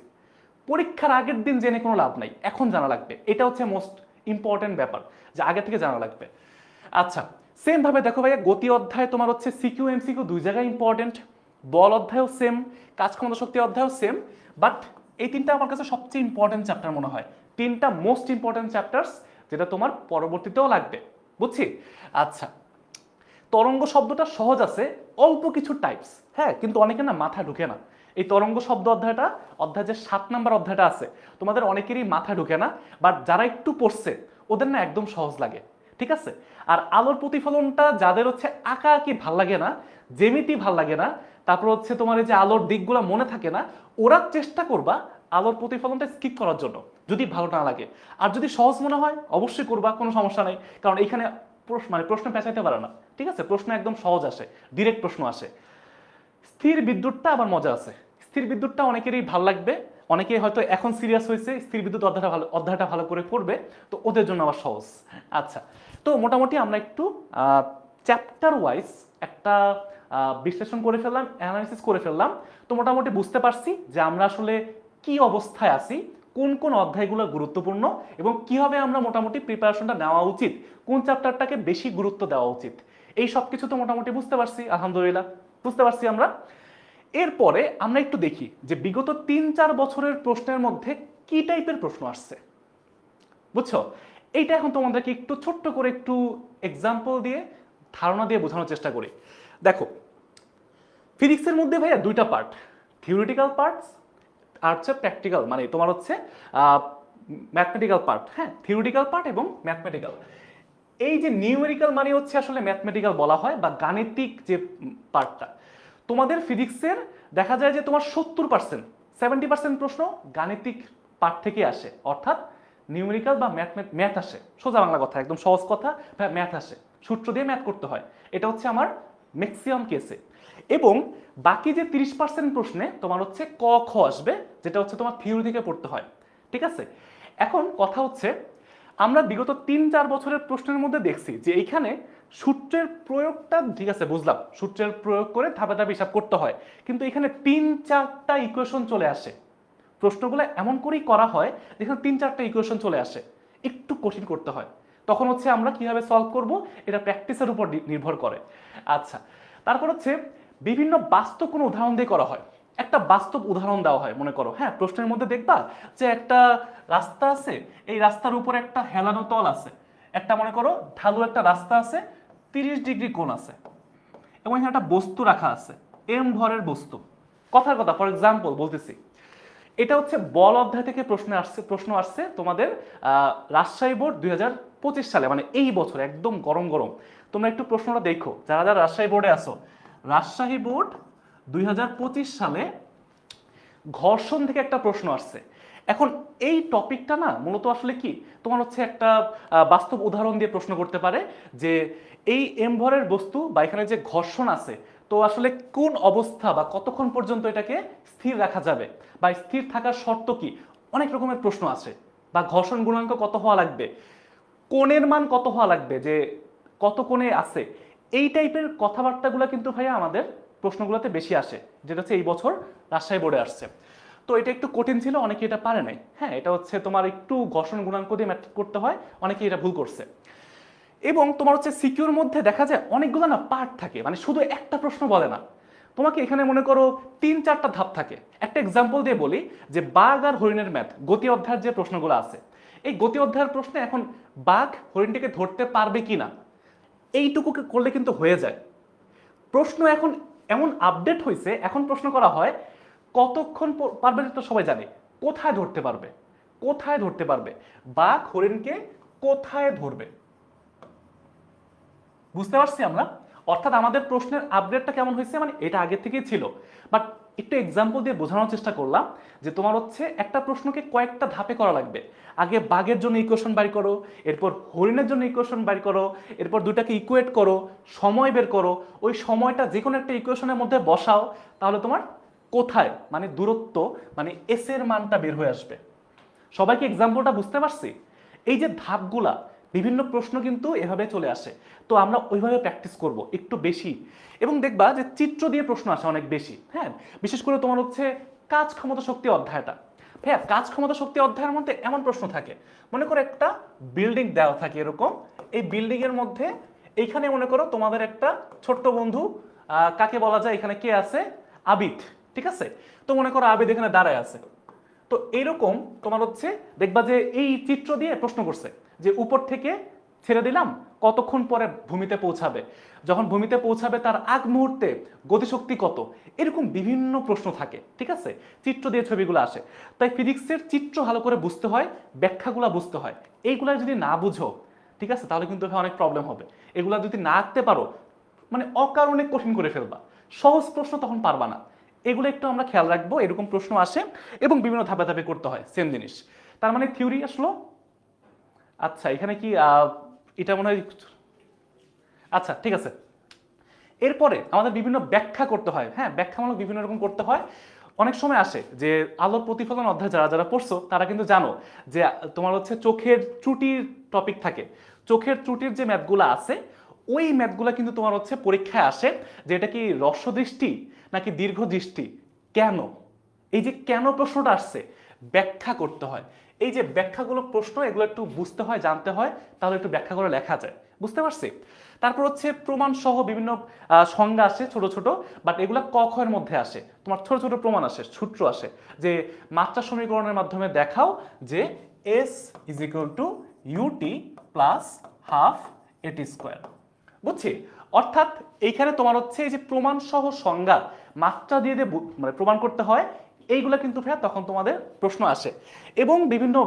পরীক্ষার আগের দিন জেনে কোনো লাভ নাই, এখন জানা লাগবে, এটা হচ্ছে মোস্ট ইম্পর্টেন্ট ব্যাপার, যে আগে থেকে জানা লাগবে। আচ্ছা, সেম ভাবে দেখো ভাইয়া, গতি অধ্যায় তোমার হচ্ছে সিকিউ এমসিকিউ দুই জায়গায় ইম্পর্টেন্ট, বল অধ্যায়ও সেম, কাজ ক্ষমতা শক্তি অধ্যায়ও সেম। বাট এই তিনটা আমার কাছে সবচেয়ে ইম্পর্টেন্ট চ্যাপ্টার মনে হয়, তিনটা মোস্ট ইম্পর্টেন্ট চ্যাপ্টার্স, যেটা তোমার পরবর্তীতেও লাগবে, বুঝছি? আচ্ছা, তরঙ্গ শব্দটা সহজ আছে, অল্প কিছু টাইপস, হ্যাঁ, কিন্তু অনেকে না মাথা ঢুকে না। এই তরঙ্গ শব্দ অধ্যায়টা, অধ্যায় যে 7 নাম্বার অধ্যায়টা আছে, তোমাদের অনেকেরই মাথা ঢুকে না, বাট যারা একটু পড়ছে ওদের না একদম সহজ লাগে, ঠিক আছে? আর আলোর প্রতিফলনটা যাদের হচ্ছে আঁকা আঁকি ভাল লাগে না, জ্যামিতি ভাল লাগে না, তারপর হচ্ছে তোমার এই যে আলোর দিকগুলো মনে থাকে না, ওরা চেষ্টা করবা আলোর প্রতিফলনটা স্কিপ করার জন্য, যদি ভালো না লাগে। আর যদি সহজ মনে হয় অবশ্যই করবা, কোনো সমস্যা নেই, কারণ এখানে মানে প্রশ্ন পেঁচাইতে পারে না, ঠিক আছে? প্রশ্ন একদম সহজ আসে, ডিরেক্ট প্রশ্ন আসে। স্থির বিদ্যুৎটা আবার মজা আছে, স্থির বিদ্যুৎটা অনেকেরই ভাল লাগবে, অনেকেই হয়তো এখন সিরিয়াস হয়েছে স্থির বিদ্যুৎ অধ্যায়টা ভালো করে পড়বে, তো ওদের জন্য আবার সহজ। আচ্ছা, তো মোটামুটি আমরা একটু চ্যাপ্টার ওয়াইজ একটা বিশ্লেষণ করে ফেললাম, অ্যানালাইসিস করে ফেললাম। তো মোটামুটি বুঝতে পারছি যে আমরা আসলে কি অবস্থায় আছি, কোন কোন অধ্যায়গুলো গুরুত্বপূর্ণ, এবং কিভাবে আমরা মোটামুটি প্রিপারেশনটা নেওয়া উচিত, কোন চ্যাপ্টারটাকে বেশি গুরুত্ব দেওয়া উচিত, এই সব কিছু তো মোটামুটি বুঝতে পারছি, আলহামদুলিল্লাহ বুঝতে পারছি আমরা। এরপরে আমরা একটু দেখি যে বিগত 3-4 বছরের প্রশ্নের মধ্যে কি টাইপের প্রশ্ন আসছে, বুঝছো? এইটা এখন তোমাদেরকে একটু ছোট্ট করে একটু এক্সাম্পল দিয়ে, ধারণা দিয়ে বোঝানোর চেষ্টা করি। দেখো, ফিজিক্সের মধ্যে ভাইয়া দুইটা পার্ট, থিওরিটিক্যাল পার্টস আর হচ্ছে প্র্যাকটিক্যাল, মানে তোমার হচ্ছে ম্যাথমেটিক্যাল পার্ট। হ্যাঁ, থিওরিটিক্যাল পার্ট এবং ম্যাথমেটিক্যাল। এই যে নিউমেরিক্যাল মানে হচ্ছে আসলে ম্যাথমেটিক্যাল বলা হয়, বা গাণিতিক যে পার্টটা তোমাদের ফিজিক্সের, দেখা যায় যে তোমার 70%, 70% প্রশ্ন গাণিতিক পার্ট থেকে আসে, অর্থাৎ নিউমেরিক্যাল বা ম্যাথ আসে। সোজা বাংলা কথা, একদম সহজ কথা, ম্যাথ আসে, সূত্র দিয়ে ম্যাথ করতে হয়। এটা হচ্ছে আমার ম্যাক্সিমাম কেসে। এবং বাকি যে 30% প্রশ্নে তোমার হচ্ছে ক খ আসবে, যেটা হচ্ছে তোমার থিওরি থেকে পড়তে হয়। ঠিক আছে, এখন কথা হচ্ছে আমরা বিগত 3-4 বছরের প্রশ্নের মধ্যে দেখছি যে এইখানে সূত্রের প্রয়োগটা ঠিক আছে, বুঝলাম সূত্রের প্রয়োগ করে ধাপে ধাপে হিসাব করতে হয়, কিন্তু এখানে 3-4টা ইকুয়েশন চলে আসে। প্রশ্নগুলো এমন করেই করা হয় যেখানে 3-4টা ইকুয়েশন চলে আসে, একটু কঠিন করতে হয়। তখন হচ্ছে আমরা কিভাবে সলভ করব, এটা প্র্যাকটিসের উপর নির্ভর করে। আচ্ছা, তারপর হচ্ছে বিভিন্ন বাস্তব কোনো উদাহরণ দিয়ে করা হয়। একটা বাস্তব উদাহরণ দেওয়া হয়, মনে করো হ্যাঁ, প্রশ্নের মধ্যে দেখবা যে একটা রাস্তা আছে, এই রাস্তার উপর একটা হেলানো তল আছে, একটা মনে করো ঢালু একটা রাস্তা আছে, 30 ডিগ্রি কোণ আছে, এবং এখানে একটা বস্তু রাখা আছে, এম ভরের বস্তু। কথার কথা, ফর এক্সাম্পল বলতেছি, এটা হচ্ছে বল অধ্যায় থেকে প্রশ্ন আসছে তোমাদের রাজশাহী বোর্ড 2025 সালে, মানে এই বছর একদম গরম গরম। তোমরা একটু প্রশ্নটা দেখো, যারা যারা রাজশাহী বোর্ডে আছো। রাজশাহী বোর্ড 2025 সালে ঘর্ষণ থেকে একটা প্রশ্ন আসছে। এখন এই টপিকটা না মূলত আসলে কি, তোমার হচ্ছে একটা বাস্তব উদাহরণ দিয়ে প্রশ্ন করতে পারে যে এই এম ভরের বস্তু বা এখানে যে ঘর্ষণ আছে, তো আসলে কোন অবস্থা বা কতক্ষণ পর্যন্ত এটাকে স্থির রাখা যাবে, বা স্থির থাকার শর্ত কি, অনেক রকমের প্রশ্ন আছে। বা ঘর্ষণ গুণাঙ্ক কত হওয়া লাগবে, কোণের মান কত হওয়া লাগবে, যে কত কোণে আছে, এই টাইপের কথাবার্তাগুলো কিন্তু ভাইয়া আমাদের প্রশ্নগুলোতে বেশি আসে, যেটা হচ্ছে এই বছর রাজশাহী বোর্ডে আসছে। তো এটা একটু কঠিন ছিল, অনেকে এটা পারে নাই। হ্যাঁ, এটা হচ্ছে তোমার একটু ঘর্ষণ গুণাঙ্ক দিয়ে ম্যাথ করতে হয়, অনেকে এটা ভুল করছে। এবং তোমার হচ্ছে সিকিউর মধ্যে দেখা যায় অনেকগুলো না পার্ট থাকে, মানে শুধু একটা প্রশ্ন বলে না তোমাকে, এখানে মনে করো 3-4টা ধাপ থাকে। একটা এক্সাম্পল দিয়ে বলি, যে বাঘ আর হরিণের ম্যাথ, গতি অধ্যায়ের যে প্রশ্নগুলো আছে, এই গতি অধ্যায়ের প্রশ্নে এখন বাঘ হরিণটিকে ধরতে পারবে কিনা, এইটুকু করলে কিন্তু হয়ে যায়। প্রশ্ন এখন এমন আপডেট হয়েছে, এখন প্রশ্ন করা হয় কতক্ষণ পারবে, তো সবাই জানে, কোথায় ধরতে পারবে, কোথায় ধরতে পারবে, বাঘ হরিণকে কোথায় ধরবে। বুঝতে পারছি আমরা, অর্থাৎ আমাদের প্রশ্নের আপডেটটা কেমন হয়েছে, মানে এটা আগে থেকেই ছিল, বাট একটু এক্সাম্পল দিয়ে বোঝানোর চেষ্টা করলাম যে তোমার হচ্ছে একটা প্রশ্নকে কয়েকটা ধাপে করা লাগবে। আগে বাঘের জন্য ইকুয়েশন বাড়ি করো, এরপর হরিণের জন্য ইকুয়েশন বাড়ি করো, এরপর দুটাকে ইকুয়েট করো, সময় বের করো, ওই সময়টা যে কোনো একটা ইকুয়েশনের মধ্যে বসাও, তাহলে তোমার কোথায় মানে দূরত্ব, মানে এস এর মানটা বের হয়ে আসবে। সবাইকে এক্সাম্পলটা বুঝতে পারছি? এই যে ধাপগুলা, বিভিন্ন প্রশ্ন কিন্তু এভাবে চলে আসে। তো আমরা ওইভাবে প্র্যাকটিস করব একটু বেশি, এবং দেখবা যে চিত্র দিয়ে প্রশ্ন আসে অনেক বেশি। হ্যাঁ, বিশেষ করে তোমার হচ্ছে কাজ ক্ষমতা শক্তি অধ্যায়টা। হ্যাঁ, কাজ ক্ষমতা শক্তি অধ্যায়ের মধ্যে এমন প্রশ্ন থাকে, মনে করো একটা বিল্ডিং দেওয়া থাকে এরকম, এই বিল্ডিং এর মধ্যে এইখানে মনে করো তোমাদের একটা ছোট্ট বন্ধু, কাকে বলা যায়, এখানে কে আছে, আবিদ। ঠিক আছে, তো মনে করো আবিদ এখানে দাঁড়ায় আছে। তো এইরকম তোমার হচ্ছে দেখবা যে এই চিত্র দিয়ে প্রশ্ন করছে যে উপর থেকে ছেড়ে দিলাম, কতক্ষণ পরে ভূমিতে পৌঁছাবে, যখন ভূমিতে পৌঁছাবে তার আগ মুহূর্তে গতিশক্তি কত, এরকম বিভিন্ন প্রশ্ন থাকে। ঠিক আছে, চিত্র দিয়ে ছবিগুলো আসে। তাই ফিজিক্সের চিত্র ভালো করে বুঝতে হয়, ব্যাখ্যাগুলো বুঝতে হয়। এইগুলা যদি না বুঝো, ঠিক আছে, তাহলে কিন্তু অনেক প্রবলেম হবে। এগুলা যদি না আঁকতে পারো, মানে অকারণে কঠিন করে ফেলবা, সহজ প্রশ্ন তখন পারবা না। এগুলো একটু আমরা খেয়াল রাখবো, এরকম প্রশ্ন আসে এবং বিভিন্ন ধাপে ধাপে করতে হয় সেম জিনিস। তার মানে থিওরি আসলো। আচ্ছা, এখানে কি এটা মনে হয়, আচ্ছা ঠিক আছে। এরপরে আমাদের বিভিন্ন ব্যাখ্যা করতে হয়। হ্যাঁ, ব্যাখ্যামূলক বিভিন্ন রকম করতে হয়। অনেক সময় আসে যে আলোর প্রতিফলন অধ্যায় যারা যারা পড়ছো তারা কিন্তু জানো যে তোমার হচ্ছে চোখের ত্রুটির টপিক থাকে। চোখের ত্রুটির যে ম্যাথগুলো আছে, ওই ম্যাথগুলো কিন্তু তোমার হচ্ছে পরীক্ষায় আসে, যে এটা কি হ্রস্ব দৃষ্টি নাকি দীর্ঘ দৃষ্টি, কেন, এই যে কেন প্রশ্নটা আসছে, ব্যাখ্যা করতে হয়। এই যে ব্যাখ্যাগুলো প্রশ্ন, এগুলো একটু বুঝতে হয়, জানতে হয়, তাহলে একটু ব্যাখ্যা করে লেখা যায়। বুঝতে পারছি? তারপর হচ্ছে প্রমাণ সহ বিভিন্ন সংজ্ঞা আসে ছোট ছোট, বাট এগুলা ক খ এর মধ্যে আসে, তোমার ছোট ছোট প্রমাণ আসে, সূত্র আসে, যে মাত্রা সমীকরণের মাধ্যমে দেখাও যে S is equal to U T plus half A T square. বুঝছি? অর্থাৎ এইখানে তোমার হচ্ছে এই যে প্রমাণ সহ সংজ্ঞা মাত্রা দিয়ে দিয়ে মানে প্রমাণ করতে হয়, এইগুলা কিন্তু ভাইয়া তখন তোমাদের প্রশ্ন আসে। এবং বিভিন্ন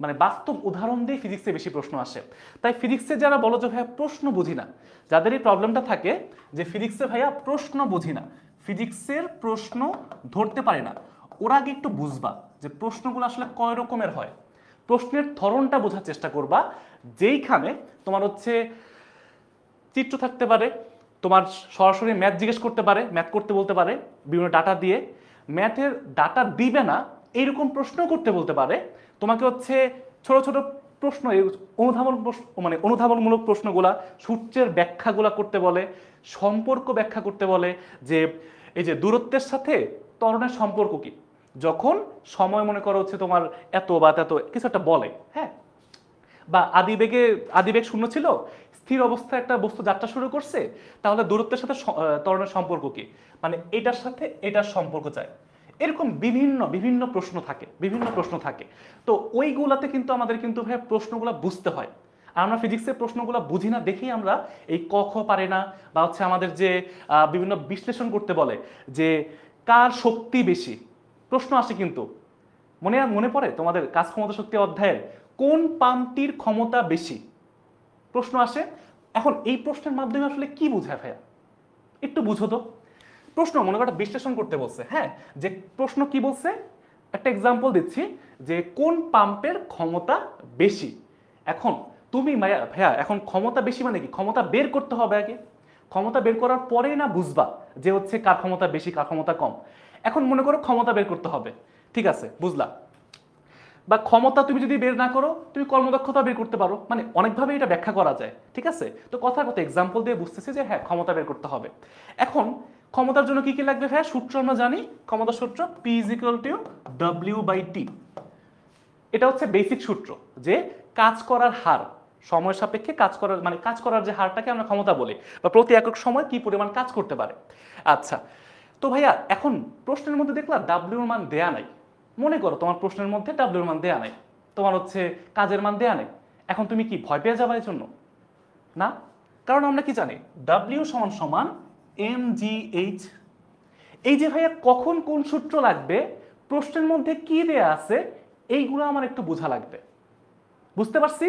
মানে বাস্তব উদাহরণ দিয়ে ফিজিক্সে বেশি প্রশ্ন আসে। তাই ফিজিক্সে যারা বলো যে ভাইয়া প্রশ্ন বুঝি না, যাদের এই প্রবলেমটা থাকে যে ফিজিক্সে ভাইয়া প্রশ্ন বুঝি না, ফিজিক্সের প্রশ্ন ধরতে পারে না, ওরা আগে একটু বুঝবা যে প্রশ্নগুলো আসলে কয় রকমের হয়। প্রশ্নের ধরনটা বোঝার চেষ্টা করবা, যেইখানে তোমার হচ্ছে চিত্র থাকতে পারে, তোমার সরাসরি ম্যাথ জিজ্ঞেস করতে পারে, ম্যাথ করতে বলতে পারে বিভিন্ন ডাটা দিয়ে, ম্যাথের ডাটা দিবে না এইরকম প্রশ্ন করতে বলতে পারে, তোমাকে হচ্ছে ছোট ছোট প্রশ্ন, অনুধাবন মানে অনুধাবনমূলক প্রশ্নগুলা, সূত্রের ব্যাখ্যাগুলা করতে বলে, সম্পর্ক ব্যাখ্যা করতে বলে, যে এই যে দূরত্বের সাথে ত্বরণের সম্পর্ক কি, যখন সময় মনে করো হচ্ছে তোমার এত বা এত কিছু একটা বলে, হ্যাঁ, বা আদিবেগ শূন্য ছিল, স্থির অবস্থায় একটা বস্তু যাত্রা শুরু করছে, তাহলে দূরত্বের সাথে ত্বরণের সম্পর্ক কি, মানে এটার সাথে এটার সম্পর্ক চায়। এরকম বিভিন্ন বিভিন্ন প্রশ্ন থাকে, বিভিন্ন প্রশ্ন থাকে। তো ওইগুলাতে কিন্তু আমাদের কিন্তু ভাই প্রশ্নগুলো বুঝতে হয়। আর আমরা ফিজিক্সের প্রশ্নগুলো বুঝি না দেখেই আমরা এই ক খ পারে না, বা হচ্ছে আমাদের যে বিভিন্ন বিশ্লেষণ করতে বলে যে কার শক্তি বেশি, প্রশ্ন আসে কিন্তু মনে পড়ে তোমাদের কাজ ক্ষমতা শক্তি অধ্যায়ের কোন পাম্পটির ক্ষমতা বেশি, প্রশ্ন আসে। এখন এই প্রশ্নের মাধ্যমে আসলে কি বোঝায় ভাইয়া, একটু বুঝো তো। প্রশ্ন মনে করো বিশ্লেষণ করতে বলছে, হ্যাঁ, যে প্রশ্ন কি বলছে, একটা এক্সাম্পল দিচ্ছি যে কোন পাম্পের ক্ষমতা বেশি। এখন তুমি ভাইয়া এখন ক্ষমতা বেশি মানে কি, ক্ষমতা বের করতে হবে আগে, ক্ষমতা বের করার পরেই না বুঝবা যে হচ্ছে কার ক্ষমতা বেশি কার ক্ষমতা কম। এখন মনে করো ক্ষমতা বের করতে হবে, ঠিক আছে বুঝলা, বা ক্ষমতা তুমি যদি বের না করো তুমি কর্মদক্ষতা বের করতে পারো, মানে অনেকভাবে এটা ব্যাখ্যা করা যায়, ঠিক আছে। তো কথার কথা এক্সাম্পল দিয়ে বুঝতেছি যে হ্যাঁ ক্ষমতা বের করতে হবে। এখন ক্ষমতার জন্য কি কি লাগবে ভাইয়া, সূত্র আমরা জানি, ক্ষমতার সূত্র P = W/T। এটা হচ্ছে বেসিক সূত্র, যে কাজ করার হার, সময় সাপেক্ষে কাজ করার মানে কাজ করার যে হারটাকে আমরা ক্ষমতা বলি, বা প্রতি একক সময় কি পরিমাণ কাজ করতে পারে। আচ্ছা, তো ভাইয়া এখন প্রশ্নের মধ্যে দেখলা ডাব্লিউর মান দেয়া নাই, মনে করো তোমার প্রশ্নের মধ্যে ডাব্লিউর মান দেয়া নাই, তোমার হচ্ছে কাজের মান দেয়া নাই, এখন তুমি কি ভয় পেয়ে যাবে এর জন্য? না, কারণ আমরা কি জানি ডাব্লিউ সমান সমান mgh। এই যে ভাইয়া কখন কোন সূত্র লাগবে, প্রশ্নের মধ্যে কি দেয়া আছে, এইগুলো আমার একটু বোঝা লাগবে, বুঝতে পারছি।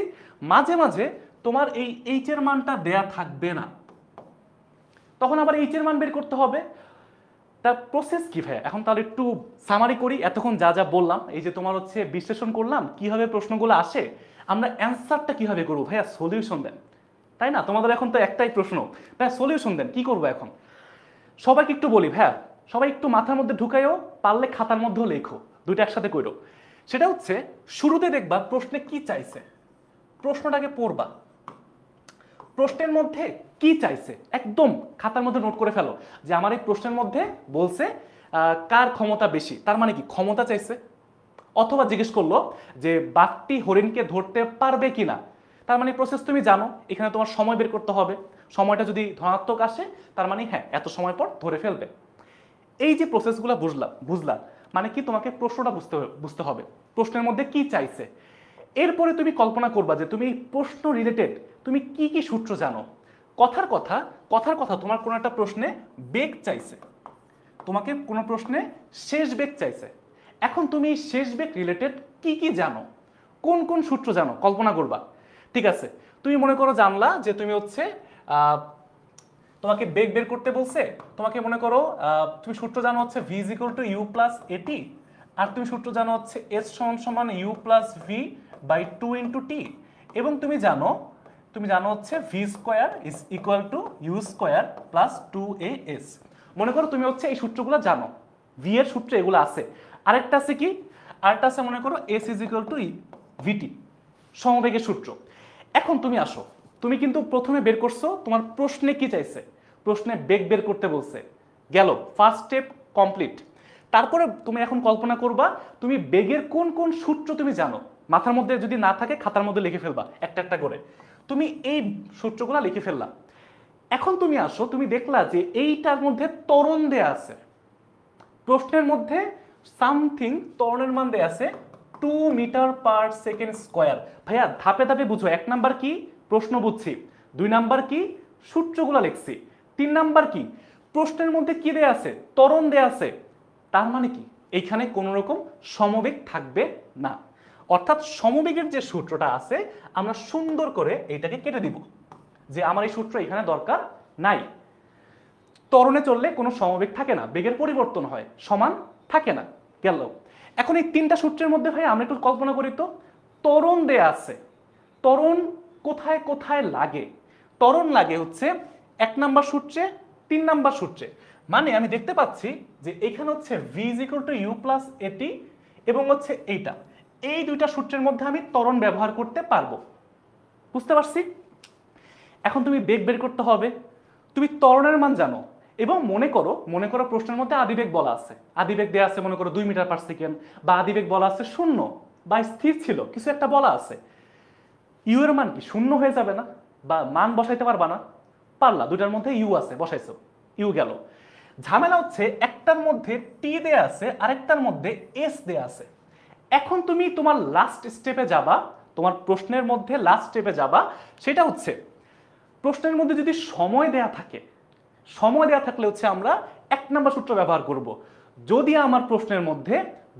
মাঝে মাঝে তোমার এই এইচ এর মানটা দেয়া থাকবে না, তখন আবার এইচ এর মান বের করতে হবে। তার প্রসেস কি ভাইয়া, এখন তাহলে একটু সামারি করি। এতক্ষণ যা যা বললাম, এই যে তোমার হচ্ছে বিশ্লেষণ করলাম কিভাবে প্রশ্নগুলো আসে, আমরা অ্যান্সারটা কিভাবে করবো ভাইয়া, সলিউশন দেন, তাই না? তোমাদের এখন তো একটাই প্রশ্ন, ভাইয়া সলিউশন দেন, কি করবো এখন? সবাইকে একটু বলি ভাইয়া, সবাই একটু মাথার মধ্যে ঢুকাইও, পারলে খাতার মধ্যেও লেখো, দুইটা একসাথে করো। সেটা হচ্ছে শুরুতে দেখবা প্রশ্নে কি চাইছে, প্রশ্নটাকে পড়বা, প্রশ্নের মধ্যে কি চাইছে একদম খাতার মধ্যে নোট করে ফেলো, যে আমার এই প্রশ্নের মধ্যে বলছে কার ক্ষমতা বেশি, তার মানে কি ক্ষমতা চাইছে। অথবা জিজ্ঞেস করলো যে বাঘটি হরিণকে ধরতে পারবে কিনা, তার মানে প্রসেস তুমি জানো, এখানে তোমার সময় বের করতে হবে, সময়টা যদি ধনাত্মক আসে তার মানে হ্যাঁ এত সময় পর ধরে ফেলবে। এই যে প্রসেসগুলো বুঝলা মানে কি, তোমাকে প্রশ্নটা বুঝতে হবে প্রশ্নের মধ্যে কি চাইছে। এরপরে তুমি কল্পনা করবা যে তুমি প্রশ্ন রিলেটেড তুমি কি কি সূত্র জানো। কথার কথা তোমার কোনো একটা প্রশ্নে বেগ চাইছে, তোমাকে কোনো প্রশ্নে শেষ বেগ চাইছে, এখন তুমি এই শেষ বেগ রিলেটেড কি কি জানো, কোন কোন সূত্র জানো, কল্পনা করবা। ঠিক আছে, তুমি মনে করো জানলা যে তুমি হচ্ছে তোমাকে বেগ বের করতে বলছে, তোমাকে মনে করো তুমি সূত্র জানো হচ্ছে v = u + at, আর তুমি সূত্র জানো হচ্ছে s = u + v/2 × t, এবং তুমি জানো হচ্ছে v² = u² + 2as। মনে করো তুমি হচ্ছে এই সূত্রগুলো জানো, v এর সূত্র এগুলো আছে। আরেকটা আছে কি, আরেকটা আছে মনে করো s = vt, সমবেগের সূত্র। এখন তুমি আসো, তুমি কিন্তু প্রথমে বের করছো তোমার প্রশ্নে কি চাইছে, প্রশ্নে বেগ বের করতে বলছে, গেল ফার্স্ট স্টেপ কমপ্লিট। তারপরে তুমি এখন কল্পনা করবা তুমি বেগের কোন কোন সূত্র তুমি জানো, মাথার মধ্যে যদি না থাকে খাতার মধ্যে লিখে ফেলবা একটা একটা করে, তুমি এই সূত্রগুলো লিখে ফেললা। এখন তুমি আসো, তুমি দেখলা যে এইটার মধ্যে ত্বরণ দেয়া আছে, প্রশ্নের মধ্যে সামথিং ত্বরণের মান দেয়া আছে 2 m/s²। ভাইয়া ধাপে ধাপে বুঝো, 1 নাম্বার কি প্রশ্ন বুঝছি, 2 নাম্বার কি সূত্রগুলো লিখছি, 3 নাম্বার কি প্রশ্নের মধ্যে কি দেয়া আছে? ত্বরণ দেয়া আছে। তার মানে কি এইখানে কোনো রকম সমবেগ থাকবে না। অর্থাৎ সমবেগের যে সূত্রটা আছে আমরা সুন্দর করে এইটাকে কেটে দিব, যে আমার এই সূত্র এখানে দরকার নাই। ত্বরণে চললে কোনো সমবেগ থাকে না, বেগের পরিবর্তন হয়, সমান থাকে না। গেল। এখন এই তিনটা সূত্রের মধ্যে ভাই আমরা একটু কল্পনা করি তো, ত্বরণ দেয়া আছে। ত্বরণ কোথায় কোথায় লাগে? ত্বরণ লাগে হচ্ছে 1 নাম্বার সূত্রে, 3 নাম্বার সূত্রে। মানে আমি দেখতে পাচ্ছি যে এখানে হচ্ছে v = u + at এবং হচ্ছে এইটা, এই দুইটা সূত্রের মধ্যে আমি ত্বরণ ব্যবহার করতে পারবো। বুঝতে পারছি? এখন তুমি বেগ বের করতে হবে, তুমি ত্বরণের মান জানো, এবং মনে করো প্রশ্নের মধ্যে আদিবেগ বলা আছে, আদিবেগ দেয়া আছে মনে করো 2 মিটার/সেকেন্ড, বা আদিবেগ বলা আছে 0 বা স্থির ছিল, কিছু একটা বলা আছে। ইউ এর মান কি 0 হয়ে যাবে না? বা মান বসাইতে পারবা না? পারলা, দুটার মধ্যে ইউ আছে, বসাইছো, ইউ গেল। ঝামেলা হচ্ছে একটার মধ্যে টি দেয়া আছে, আরেকটার মধ্যে এস দেয়া আছে। এখন তুমি তোমার লাস্ট স্টেপে যাবা, তোমার প্রশ্নের মধ্যে লাস্ট স্টেপে যাবা, সেটা হচ্ছে প্রশ্নের মধ্যে যদি সময় দেয়া থাকে, সময় দেয়া থাকলে হচ্ছে আমরা 1 নাম্বার সূত্র ব্যবহার করব। যদি আমার প্রশ্নের মধ্যে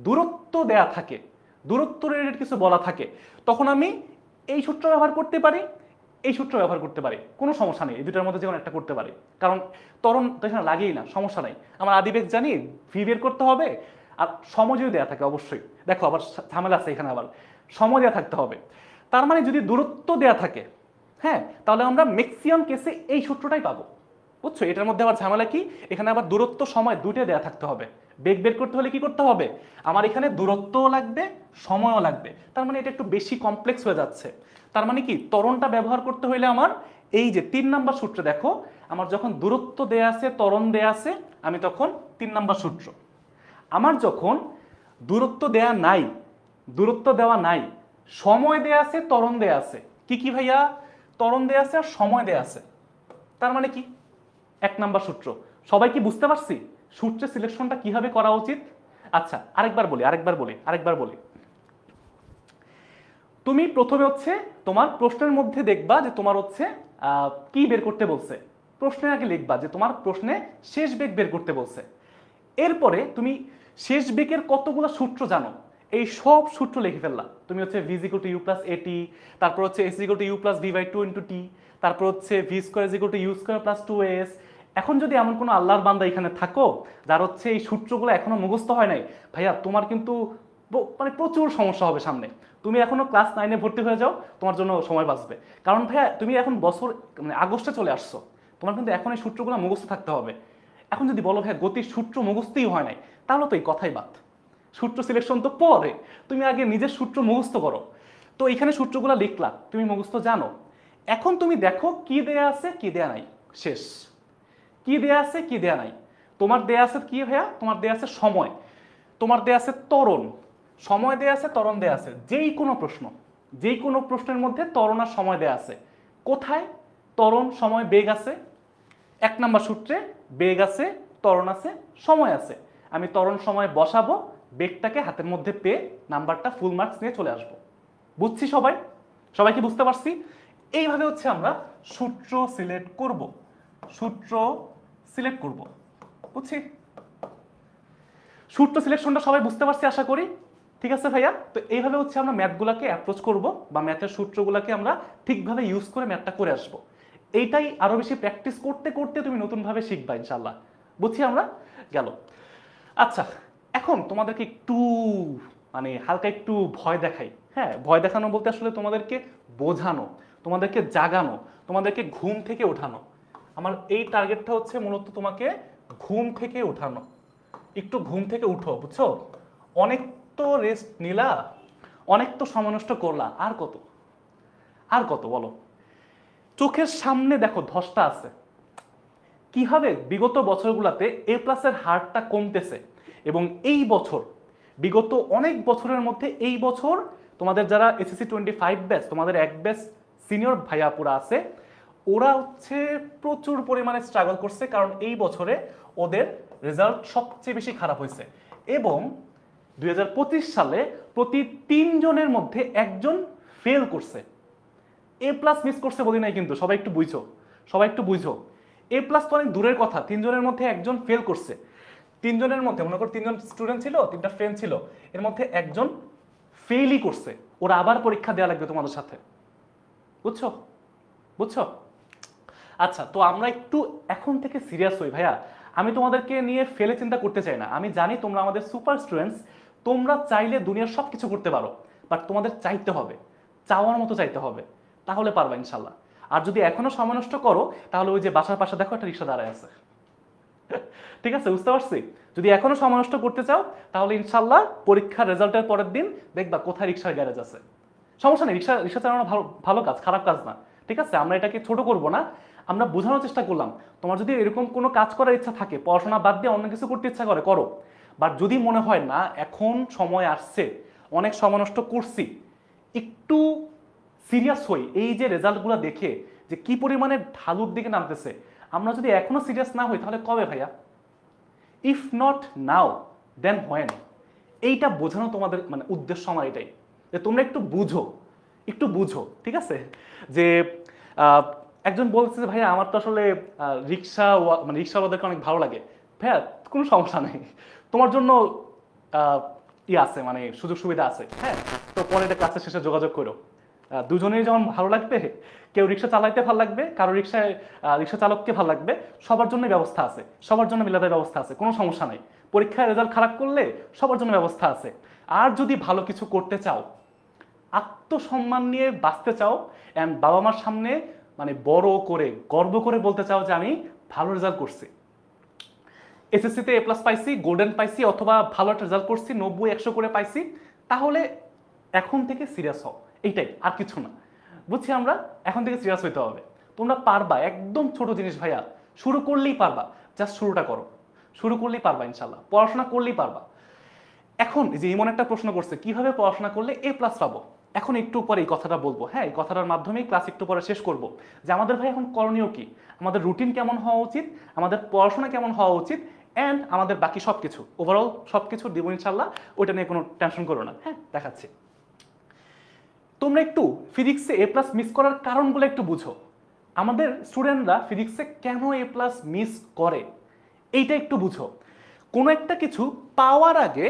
দূরত্ব দেয়া থাকে, দূরত্ব রিলেটেড কিছু বলা থাকে, তখন আমি এই সূত্র ব্যবহার করতে পারি, এই সূত্র ব্যবহার করতে পারি, কোনো সমস্যা নেই, এই দুটার মধ্যে যে কোনো একটা করতে পারি, কারণ ত্বরণ তো এখানে লাগেই না, সমস্যা নাই। আমার আদিবেগ জানি, ভি বের করতে হবে, আর সময় যদি দেয়া থাকে অবশ্যই, দেখো আবার ঝামেলা আছে এখানে, আবার সময় দেয়া থাকতে হবে। তার মানে যদি দূরত্ব দেয়া থাকে, হ্যাঁ, তাহলে আমরা ম্যাক্সিমাম কেসে এই সূত্রটাই পাবো। বুঝছো? এটার মধ্যে আবার ঝামেলা কি, এখানে আবার দূরত্ব সময় দুইটাই দেয়া থাকতে হবে। বেগ বের করতে হলে কি করতে হবে? আমার এখানে দূরত্বও লাগবে, সময়ও লাগবে। তার মানে এটা একটু বেশি কমপ্লেক্স হয়ে যাচ্ছে। তার মানে কি ত্বরণটা ব্যবহার করতে হলে আমার এই যে 3 নাম্বার সূত্রে, দেখো আমার যখন দূরত্ব দেয়া আছে, ত্বরণ দেয়া আছে, আমি তখন 3 নাম্বার সূত্র। আমার যখন দূরত্ব দেয়া নাই, দূরত্ব দেওয়া নাই, সময় দেয়া আছে, ত্বরণ দেয়া আছে, কি কি ভাইয়া? ত্বরণ দেয়া আছে আর সময় দেয়া আছে। তার মানে কি 1 নাম্বার সূত্র। সবাই কি বুঝতে পারছি সূত্রের সিলেকশনটা কিভাবে করা উচিত? আচ্ছা, আরেকবার বলি। তুমি প্রথমে হচ্ছে তোমার প্রশ্নের মধ্যে দেখবা যে তোমার হচ্ছে কি বের করতে বলছে। প্রশ্নের আগে লিখবা যে তোমার প্রশ্নে শেষ বেগ বের করতে বলছে। এরপরে তুমি শেষ বেগের কতগুলো সূত্র জানো, এই সব সূত্র লিখে ফেললা। তুমি হচ্ছে v = u + at, তারপর হচ্ছে s = u + v/2 × t, তারপর হচ্ছে v² = u² + 2s। এখন যদি এমন কোনো আল্লাহর বান্দা এখানে থাকো যার হচ্ছে এই সূত্রগুলো এখনো মুখস্থ হয় নাই, ভাইয়া তোমার কিন্তু মানে প্রচুর সমস্যা হবে সামনে। তুমি এখনো ক্লাস 9-এ ভর্তি হয়ে যাও, তোমার জন্য সময় বাঁচবে। কারণ ভাইয়া তুমি এখন বছর মানে আগস্টে চলে আসছো, তোমার কিন্তু এখন এই সূত্রগুলো মুখস্থ থাকতে হবে। এখন যদি বলো ভাইয়া গতির সূত্র মুখস্থই হয় নাই, তাহলে তো এই কথাই বাদ। সূত্র সিলেকশন তো পরে, তুমি আগে নিজের সূত্র মুখস্থ করো। তো এখানে সূত্রগুলো লিখলা, তুমি মুখস্থ জানো। এখন তুমি দেখো কি দেয়া আছে কি দেয়া নাই, শেষ। কি দেয়া আছে কি দেয়া নাই, তোমার দেয়া আছে কি ভাইয়া? তোমার দেয়া আছে সময়, তোমার দেয়া আছে ত্বরণ, সময় দেয়া আছে, ত্বরণ দেয়া আছে। যেই কোনো প্রশ্নের মধ্যে ত্বরণ আর সময় দেয়া আছে। কোথায় ত্বরণ সময় বেগ আছে? 1 নাম্বার সূত্রে বেগ আছে, ত্বরণ আছে, সময় আছে। আমি ত্বরণ সময় বসাবো, বেগটাকে হাতের মধ্যে পেয়ে নাম্বারটা ফুল মার্কস নিয়ে চলে আসবো। বুঝছি সবাই? সবাই কি বুঝতে পারছি? এইভাবে হচ্ছে আমরা সূত্র সিলেক্ট করব, বুঝছি? সূত্র সিলেকশনটা সবাই বুঝতে পারছি আশা করি। ঠিক আছে ভাইয়া? তো এইভাবে হচ্ছে আমরা ম্যাথগুলোকে অ্যাপ্রোচ করব, বা ম্যাথের সূত্রগুলোকে আমরা ঠিকভাবে ইউজ করে ম্যাথটা করে আসবো। এইটাই আরো বেশি প্র্যাকটিস করতে করতে তুমি নতুনভাবে শিখবা ইনশাল্লাহ। বুঝছি আমরা? গেল। আচ্ছা, এখন তোমাদেরকে একটু মানে হালকা একটু ভয় দেখাই। হ্যাঁ, ভয় দেখানো বলতে আসলে তোমাদেরকে বোঝানো, তোমাদেরকে জাগানো, তোমাদেরকে ঘুম থেকে ওঠানো। আমার এই টার্গেটটা হচ্ছে মূলত তোমাকে ঘুম থেকে ওঠানো। একটু ঘুম থেকে উঠো, বুঝছো? অনেক তো রেস্ট নিলা, অনেক তো সময় নষ্ট করলা, আর কত বলো? চোখের সামনে দেখো ধসটা আছে, কিভাবে বিগত বছরগুলোতে A+ এর হারটা কমতেছে, এবং এই বছর বিগত অনেক বছরের মধ্যে এই বছর তোমাদের যারা SSC 25 ব্যাচ, তোমাদের এক ব্যাচ সিনিয়র ভাইয়াপুরা আছে, ওরা হচ্ছে প্রচুর পরিমাণে স্ট্রাগল করছে, কারণ এই বছরে ওদের রেজাল্ট সবচেয়ে বেশি খারাপ হয়েছে। এবং 2025 সালে প্রতি 3 জনের মধ্যে একজন ফেল করছে। A+ মিস করছে বলি নাই কিন্তু, সবাই একটু বুঝো। এ প্লাস তো অনেক দূরের কথা, 3 জনের মধ্যে একজন ফেল করছে। 3 জনের মধ্যে মনে করো 3 জন স্টুডেন্ট ছিল, 3টা ফ্রেন্ড ছিল, এর মধ্যে একজন ফেলই করছে, ওরা আবার পরীক্ষা দেওয়া লাগবে তোমাদের সাথে। বুঝছো? বুঝছো? আচ্ছা, তো আমরা একটু এখন থেকে সিরিয়াস হই ভাইয়া। আমি তোমাদেরকে নিয়ে ফেলে চিন্তা করতে চাই না, আমি জানি তোমরা আমাদের সুপার স্টুডেন্টস, তোমরা চাইলে দুনিয়ার সব কিছু করতে পারো, বাট তোমাদের চাইতে হবে, চাওয়ার মতো চাইতে হবে, তাহলে পারবা ইনশাল্লাহ। আর যদি এখনো সময় নষ্ট করো, তাহলে ওই যে বাসার পাশে দেখো একটা রিক্সা দাঁড়ায় আছে, ঠিক আছে? বুঝতে পারছি? যদি এখনো সময় নষ্ট করতে চাও, তাহলে ইনশাল্লাহ পরীক্ষার রেজাল্টের পরের দিন দেখবা কোথায় রিক্সার গ্যারেজ আছে। সমস্যা নেই, রিক্সা রিক্সা চালানো ভালো ভালো কাজ, খারাপ কাজ না, ঠিক আছে? আমরা এটাকে ছোট করব না, আমরা বোঝানোর চেষ্টা করলাম। তোমার যদি এরকম কোনো কাজ করার ইচ্ছা থাকে, পড়াশোনা বাদ দিয়ে অন্য কিছু করতে ইচ্ছা করে, করো। বাট যদি মনে হয় না এখন সময় আসছে, অনেক সময় নষ্ট করছি, একটু সিরিয়াস হই। এই যে রেজাল্টগুলো দেখে যে কি পরিমাণে ঢালুর দিকে নামতেছে, আমরা যদি এখনো সিরিয়াস না হই, তাহলে কবে ভাইয়া? If not now then when? এইটা বোঝানো তোমাদের মানে উদ্দেশ্য আমার এটাই, যে তোমরা একটু বুঝো, একটু বুঝো, ঠিক আছে? যে একজন বলছে যে ভাইয়া আমার তো আসলে রিক্সা মানে রিক্সাওয়ালাদেরকে অনেক ভালো লাগে। ভাইয়া কোনো সমস্যা নেই, তোমার জন্য ই আছে, মানে সুযোগ সুবিধা আছে, হ্যাঁ? তো পরে এটা কাজের শেষে যোগাযোগ করো, দুজনেই যেমন ভালো লাগবে, কেউ রিক্সা চালাইতে ভালো লাগবে, কারো রিক্সায় রিক্সা চালককে ভালো লাগবে, সবার জন্য ব্যবস্থা আছে, সবার জন্য মিলাদের ব্যবস্থা আছে, কোনো সমস্যা নাই। পরীক্ষায় রেজাল্ট খারাপ করলে সবার জন্য ব্যবস্থা আছে। আর যদি ভালো কিছু করতে চাও, আত্মসম্মান নিয়ে বাঁচতে চাও, অ্যান্ড বাবা মার সামনে মানে বড় করে গর্ব করে বলতে চাও যে আমি ভালো রেজাল্ট করছি, এসএসসিতে এ প্লাস পাইছি, গোল্ডেন পাইছি, অথবা ভালো একটা রেজাল্ট করছি, 90-100 করে পাইছি, তাহলে এখন থেকে সিরিয়াস হও, এইটাই, আর কিছু না। বুঝছি আমরা, এখন থেকে সিরিয়াস হইতে হবে। তোমরা পারবা, একদম ছোট জিনিস ভাইয়া, শুরু করলেই পারবা, জাস্ট শুরুটা করো, শুরু করলেই পারবা ইনশাল্লাহ, পড়াশোনা করলেই পারবা। এখন যে এমন একটা প্রশ্ন করছে কিভাবে পড়াশোনা করলে এ প্লাস পাবো, এখন একটু পরে এই কথাটা বলবো, হ্যাঁ? এই কথাটার মাধ্যমেই ক্লাস একটু পরে শেষ করব, যে আমাদের ভাই এখন করণীয় কি, আমাদের রুটিন কেমন হওয়া উচিত, আমাদের পড়াশোনা কেমন হওয়া উচিত, অ্যান্ড আমাদের বাকি সব কিছু, ওভারঅল সব কিছু দিব ইনশাল্লাহ, ওইটা নিয়ে কোনো টেনশন করো না, হ্যাঁ? দেখাচ্ছি। তোমরা একটু ফিজিক্সে এ প্লাস মিস করার কারণগুলো একটু বুঝো। আমাদের স্টুডেন্টরা ফিজিক্সে কেন এ প্লাস মিস করে, এইটা একটু বুঝো। কোনো একটা কিছু পাওয়ার আগে